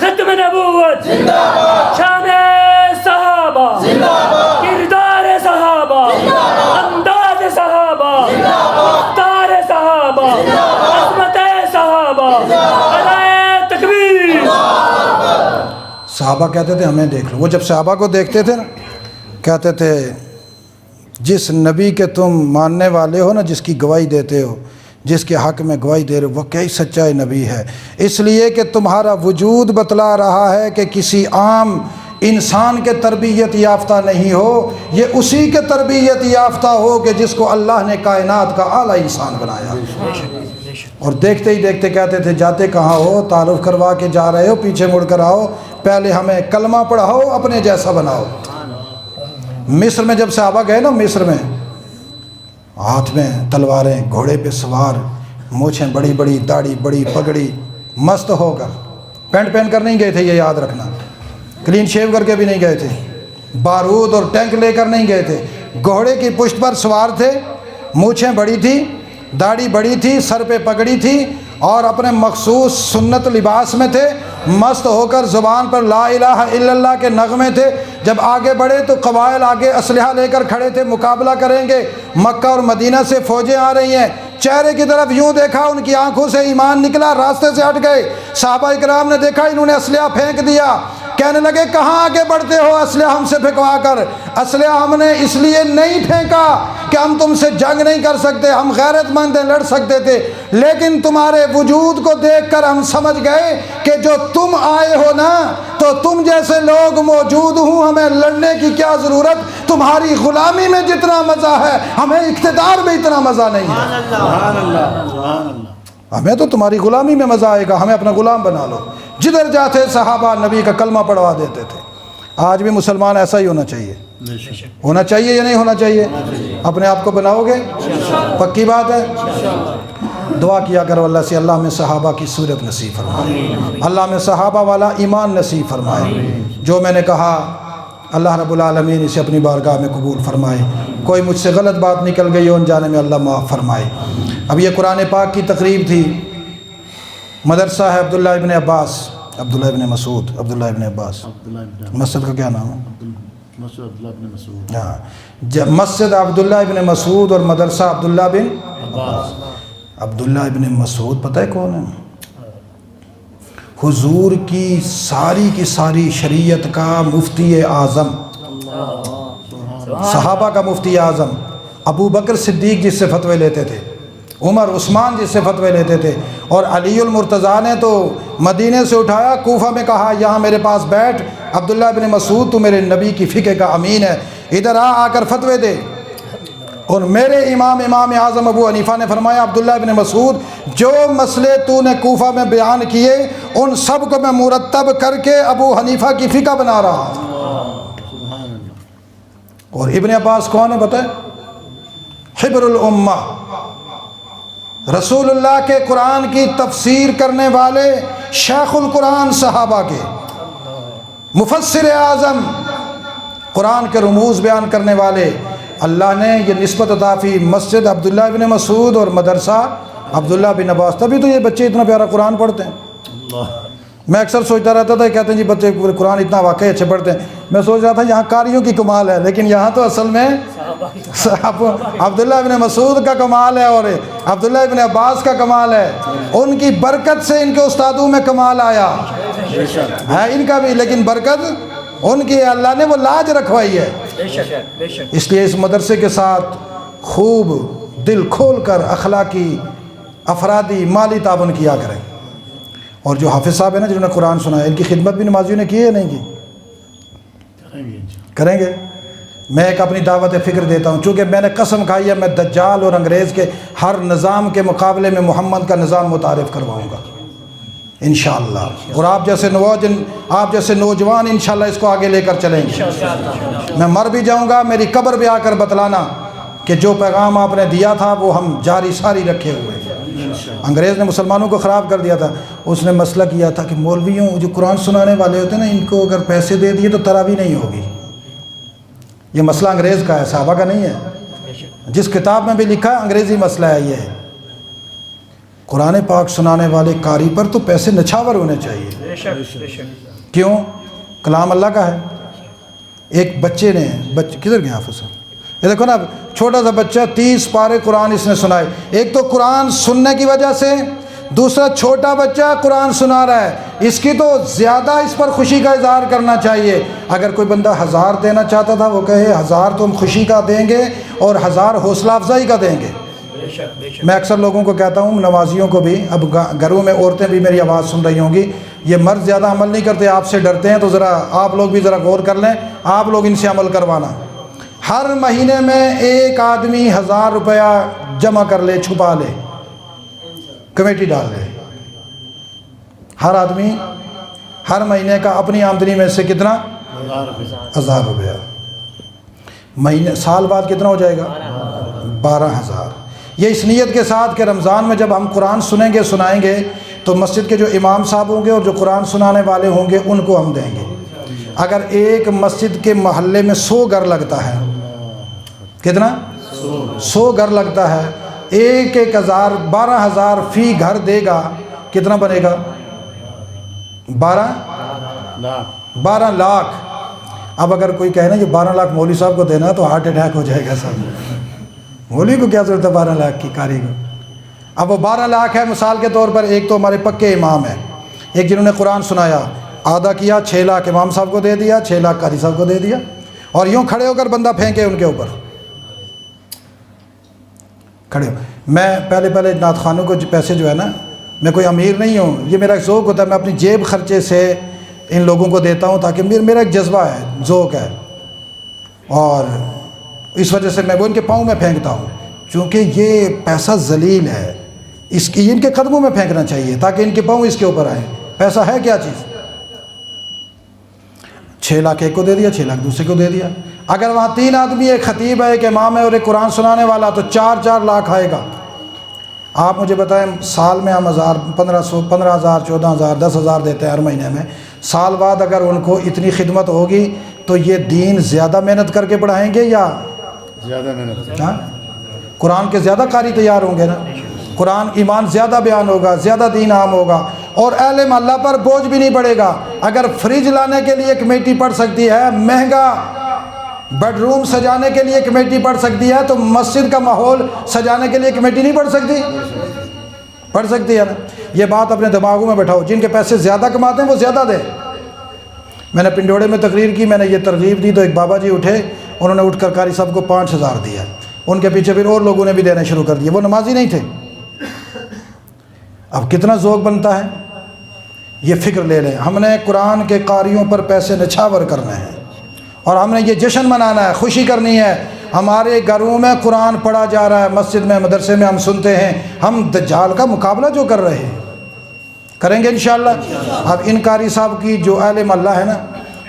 ختم نبوت زندہ باد، شان صحابہ زندہ باد، کردار صحابہ زندہ باد، انداز صحابہ زندہ باد، رفتار صحابہ زندہ باد، عظمت صحابہ زندہ باد، نعرہ تکبیر۔ صحابہ کہتے تھے ہمیں دیکھ لو، وہ جب صحابہ کو دیکھتے تھے نا کہتے تھے جس نبی کے تم ماننے والے ہو نا، جس کی گواہی دیتے ہو، جس کے حق میں گواہی دے رہے ہو، وہ کئی سچائی نبی ہے، اس لیے کہ تمہارا وجود بتلا رہا ہے کہ کسی عام انسان کے تربیت یافتہ نہیں ہو، یہ اسی کے تربیت یافتہ ہو کہ جس کو اللہ نے کائنات کا اعلیٰ انسان بنایا۔ اور دیکھتے ہی دیکھتے کہتے تھے جاتے کہاں ہو، تعارف کروا کے جا رہے ہو، پیچھے مڑ کر آؤ، پہلے ہمیں کلمہ پڑھاؤ، اپنے جیسا بناؤ۔ مصر میں جب صحابہ گئے نا، مصر میں ہاتھ میں تلواریں، گھوڑے پہ سوار، مونچھیں بڑی بڑی، داڑھی بڑی، پگڑی، مست ہو کر، پینٹ پہن کر نہیں گئے تھے، یہ یاد رکھنا، کلین شیو کر کے بھی نہیں گئے تھے، بارود اور ٹینک لے کر نہیں گئے تھے، گھوڑے کی پشت پر سوار تھے، مونچھیں بڑی تھی، داڑھی بڑی تھی، سر پہ پگڑی تھی، اور اپنے مخصوص سنت لباس میں تھے، مست ہو کر زبان پر لا الہ الا اللہ کے نغمے تھے۔ جب آگے بڑھے تو قبائل آگے اسلحہ لے کر کھڑے تھے، مقابلہ کریں گے، مکہ اور مدینہ سے فوجیں آ رہی ہیں، چہرے کی طرف یوں دیکھا، ان کی آنکھوں سے ایمان نکلا، راستے سے ہٹ گئے۔ صحابہ اکرام نے دیکھا انہوں نے اسلحہ پھینک دیا، کہنے لگے کہاں آگے بڑھتے ہو اسلحہ ہم سے پھینکوا کر؟ اسلحہ ہم نے اس لیے نہیں پھینکا کہ ہم تم سے جنگ نہیں کر سکتے، ہم غیرت مند ہیں، لڑ سکتے تھے، لیکن تمہارے وجود کو دیکھ کر ہم سمجھ گئے کہ جو تم آئے ہو نا، تو تم جیسے لوگ موجود ہوں، ہمیں لڑنے کی کیا ضرورت، تمہاری غلامی میں جتنا مزہ ہے ہمیں اقتدار میں اتنا مزہ نہیں ہے، ہمیں تو تمہاری غلامی میں مزہ آئے گا، ہمیں اپنا غلام بنا لو۔ جدھر جاتے صحابہ نبی کا کلمہ پڑھوا دیتے تھے۔ آج بھی مسلمان ایسا ہی ہونا چاہیے، ہونا چاہیے یا نہیں ہونا چاہیے؟ اپنے آپ کو بناؤ گے؟ پکی بات ہے۔ دعا کیا کرو اللہ سے، اللہ میں صحابہ کی صورت نصیب فرمائے، اللہ میں صحابہ والا ایمان نصیب فرمائے۔ جو میں نے کہا اللہ رب العالمین اسے اپنی بارگاہ میں قبول فرمائے، کوئی مجھ سے غلط بات نکل گئی ہو ان جانے میں اللہ معاف فرمائے۔ اب یہ قرآن پاک کی تقریب تھی، مدرسہ ہے عبداللہ ابن عباس، عبداللہ ابن مسعود، عبداللہ ابن عباس، مسجد کا کیا نام ہے؟ مسجد عبداللہ بن مسعود۔ ہاں، مسجد عبداللہ ابن مسعود اور مدرسہ عبداللہ بن عباس۔ عبداللہ ابن مسعود پتہ ہے کون ہے؟ حضور کی ساری شریعت کا مفتی اعظم، صحابہ کا مفتی اعظم، ابو بکر صدیق جس سے فتوے لیتے تھے، عمر عثمان جس سے فتوے لیتے تھے، اور علی المرتضیٰ نے تو مدینے سے اٹھایا، کوفہ میں کہا یہاں میرے پاس بیٹھ، عبداللہ ابن مسعود تو میرے نبی کی فقہ کا امین ہے، ادھر آ کر فتوے دے۔ اور میرے امام اعظم ابو حنیفہ نے فرمایا عبداللہ ابن مسعود جو مسئلے تو نے کوفہ میں بیان کیے ان سب کو میں مرتب کر کے ابو حنیفہ کی فقہ بنا رہا ہوں۔ اور ابن عباس کون ہے بتائیں؟ حبر الامہ، رسول اللہ کے قرآن کی تفسیر کرنے والے شیخ القرآن صحابہ کے، مفسر اعظم، قرآن کے رموز بیان کرنے والے۔ اللہ نے یہ نسبت عطا کی مسجد عبداللہ ابن مسعود اور مدرسہ عبداللہ بن عباس، تبھی تو یہ بچے اتنا پیارا قرآن پڑھتے ہیں۔ میں اکثر سوچتا رہتا تھا، کہتے ہیں جی بچے قرآن اتنا واقعی اچھے پڑھتے ہیں، میں سوچ رہا تھا یہاں قاریوں کی کمال ہے، لیکن یہاں تو اصل میں عبداللہ ابن مسعود کا کمال ہے اور عبداللہ ابن عباس کا کمال ہے، ان کی برکت سے ان کے استادوں میں کمال آیا ہے ان کا بھی، لیکن برکت ان کی اللہ نے وہ لاج رکھوائی ہے۔ اس لیے اس مدرسے کے ساتھ خوب دل کھول کر اخلاقی، افرادی، مالی تعاون کیا کریں۔ اور جو حافظ صاحب ہیں نا جنہوں نے قرآن سنا ہے، ان کی خدمت بھی نمازیوں نے کی ہے نہیں کی؟ کریں گے۔ میں ایک اپنی دعوت فکر دیتا ہوں، چونکہ میں نے قسم کھائی ہے میں دجال اور انگریز کے ہر نظام کے مقابلے میں محمد کا نظام متعارف کرواؤں گا انشاءاللہ، اور آپ جیسے نوجوان انشاءاللہ اس کو آگے لے کر چلیں گے۔ میں مر بھی جاؤں گا، میری قبر پہ آ کر بتلانا کہ جو پیغام آپ نے دیا تھا وہ ہم جاری ساری رکھے ہوئے ہیں۔ انگریز نے مسلمانوں کو خراب کر دیا تھا، اس نے مسئلہ کیا تھا کہ مولویوں جو قرآن سنانے والے ہوتے ہیں نا، ان کو اگر پیسے دے دیے تو تراویح نہیں ہوگی۔ یہ مسئلہ انگریز کا ہے، صحابہ کا نہیں ہے۔ جس کتاب میں بھی لکھا ہے انگریزی مسئلہ ہے یہ ہے۔ قرآن پاک سنانے والے قاری پر تو پیسے نچھاور ہونے چاہیے. بے شک. کیوں؟ کلام اللہ کا ہے. ایک بچے نے کدھر گیا حافظ صاحب؟ یہ دیکھو نا، چھوٹا سا بچہ 30 پارے قرآن اس نے سنائے. ایک تو قرآن سننے کی وجہ سے، دوسرا چھوٹا بچہ قرآن سنا رہا ہے، اس کی تو زیادہ اس پر خوشی کا اظہار کرنا چاہیے. اگر کوئی بندہ 1000 دینا چاہتا تھا، وہ کہے 1000 تو ہم خوشی کا دیں گے اور 1000 حوصلہ افزائی کا دیں گے. میں اکثر لوگوں کو کہتا ہوں، نمازیوں کو بھی، اب گھروں میں عورتیں بھی میری آواز سن رہی ہوں گی، یہ مرد زیادہ عمل نہیں کرتے، آپ سے ڈرتے ہیں، تو ذرا آپ لوگ بھی ذرا غور کر لیں، آپ لوگ ان سے عمل کروانا. ہر مہینے میں ایک آدمی 1000 روپیہ جمع کر لے، چھپا لے، کمیٹی ڈال دے. ہر آدمی ہر مہینے کا اپنی آمدنی میں سے کتنا؟ 1000 روپیہ. مہینے سال بعد کتنا ہو جائے گا؟ 12000. یہ اس نیت کے ساتھ کہ رمضان میں جب ہم قرآن سنیں گے، سنائیں گے، تو مسجد کے جو امام صاحب ہوں گے اور جو قرآن سنانے والے ہوں گے ان کو ہم دیں گے. اگر ایک مسجد کے محلے میں 100 گھر لگتا ہے، کتنا؟ 100 گھر لگتا ہے، 1,000 12,000 فی گھر دے گا، کتنا بنے گا؟ 12 لاکھ. اب اگر کوئی کہے نا یہ 12 لاکھ مولوی صاحب کو دینا تو ہارٹ اٹیک ہو جائے گا صاحب. مولوی کو کیا ضرورت ہے 12 لاکھ کی قاری کو؟ اب وہ 12 لاکھ ہے مثال کے طور پر. ایک تو ہمارے پکے امام ہیں، ایک جنہوں نے قرآن سنایا، آدھا کیا، 6 لاکھ امام صاحب کو دے دیا، 6 لاکھ قاری صاحب کو دے دیا، اور یوں کھڑے ہو کر بندہ پھینکے ان کے اوپر کھڑے ہو. میں پہلے نعت خوانوں کو پیسے جو ہے نا، میں کوئی امیر نہیں ہوں، یہ میرا ایک ذوق ہوتا ہے، میں اپنی جیب خرچے سے ان لوگوں کو دیتا ہوں تاکہ میرا ایک جذبہ ہے، ذوق ہے، اور اس وجہ سے میں وہ ان کے پاؤں میں پھینکتا ہوں، چونکہ یہ پیسہ ذلیل ہے، اس کی ان کے قدموں میں پھینکنا چاہیے تاکہ ان کے پاؤں اس کے اوپر آئیں. پیسہ ہے کیا چیز؟ 6 لاکھ ایک کو دے دیا، 6 لاکھ دوسرے کو دے دیا. اگر وہاں 3 آدمی، ایک خطیب ہے، ایک امام ہے اور ایک قرآن سنانے والا، تو 4 لاکھ آئے گا. آپ مجھے بتائیں، سال میں ہم 1500 15,000 14,000 10,000 دیتے ہیں ہر مہینے میں. سال بعد اگر ان کو اتنی خدمت ہوگی تو یہ دین زیادہ محنت کر کے پڑھائیں گے یا زیادہ محنت؟ قرآن کے زیادہ قاری تیار ہوں گے نا. قرآن ایمان زیادہ بیان ہوگا، زیادہ دین عام ہوگا، اور اہل محلہ پر بوجھ بھی نہیں پڑے گا. اگر فریج لانے کے لیے کمیٹی پڑ سکتی ہے، مہنگا بیڈ روم سجانے کے لیے کمیٹی پڑ سکتی ہے، تو مسجد کا ماحول سجانے کے لیے کمیٹی نہیں پڑ سکتی؟ پڑ سکتی ہے نا. یہ بات اپنے دماغوں میں بٹھاؤ، جن کے پیسے زیادہ کماتے ہیں وہ زیادہ دیں. میں نے پنڈوڑے میں تقریر کی، میں نے یہ ترغیب دی تو ایک بابا جی اٹھے، انہوں نے اٹھ کر قاری صاحب کو 5,000 دیا. ان کے پیچھے پھر اور لوگوں نے بھی دینا شروع کر دیا، وہ نمازی نہیں تھے. اب کتنا ذوق بنتا ہے، یہ فکر لے لیں. ہم نے قرآن کے قاریوں پر پیسے نچھاور کرنے ہیں، اور ہم نے یہ جشن منانا ہے، خوشی کرنی ہے. ہمارے گھروں میں قرآن پڑھا جا رہا ہے، مسجد میں، مدرسے میں ہم سنتے ہیں. ہم دجال کا مقابلہ جو کر رہے ہیں کریں گے انشاءاللہ. اب ان قاری صاحب کی جو اہل محلہ ہے نا،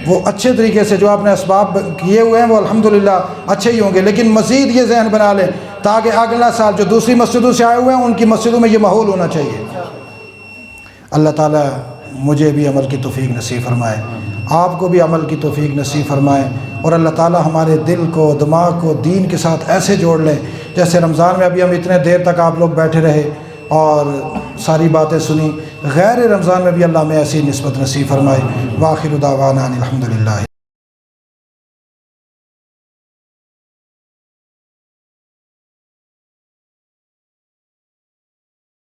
وہ اچھے طریقے سے جو آپ نے اسباب کیے ہوئے ہیں وہ الحمدللہ اچھے ہی ہوں گے، لیکن مزید یہ ذہن بنا لیں تاکہ اگلا سال جو دوسری مسجدوں سے آئے ہوئے ہیں ان کی مسجدوں میں یہ ماحول ہونا چاہیے. اللہ تعالیٰ مجھے بھی عمل کی توفیق نصیب فرمائے، آپ کو بھی عمل کی توفیق نصیب فرمائے، اور اللہ تعالیٰ ہمارے دل کو، دماغ کو دین کے ساتھ ایسے جوڑ لیں جیسے رمضان میں ابھی ہم اتنے دیر تک آپ لوگ بیٹھے رہے اور ساری باتیں سنی. غیر رمضان میں بھی اللہ میں ایسی نسبت نصیب فرمائے. وآخر دعوانا الحمدللہ.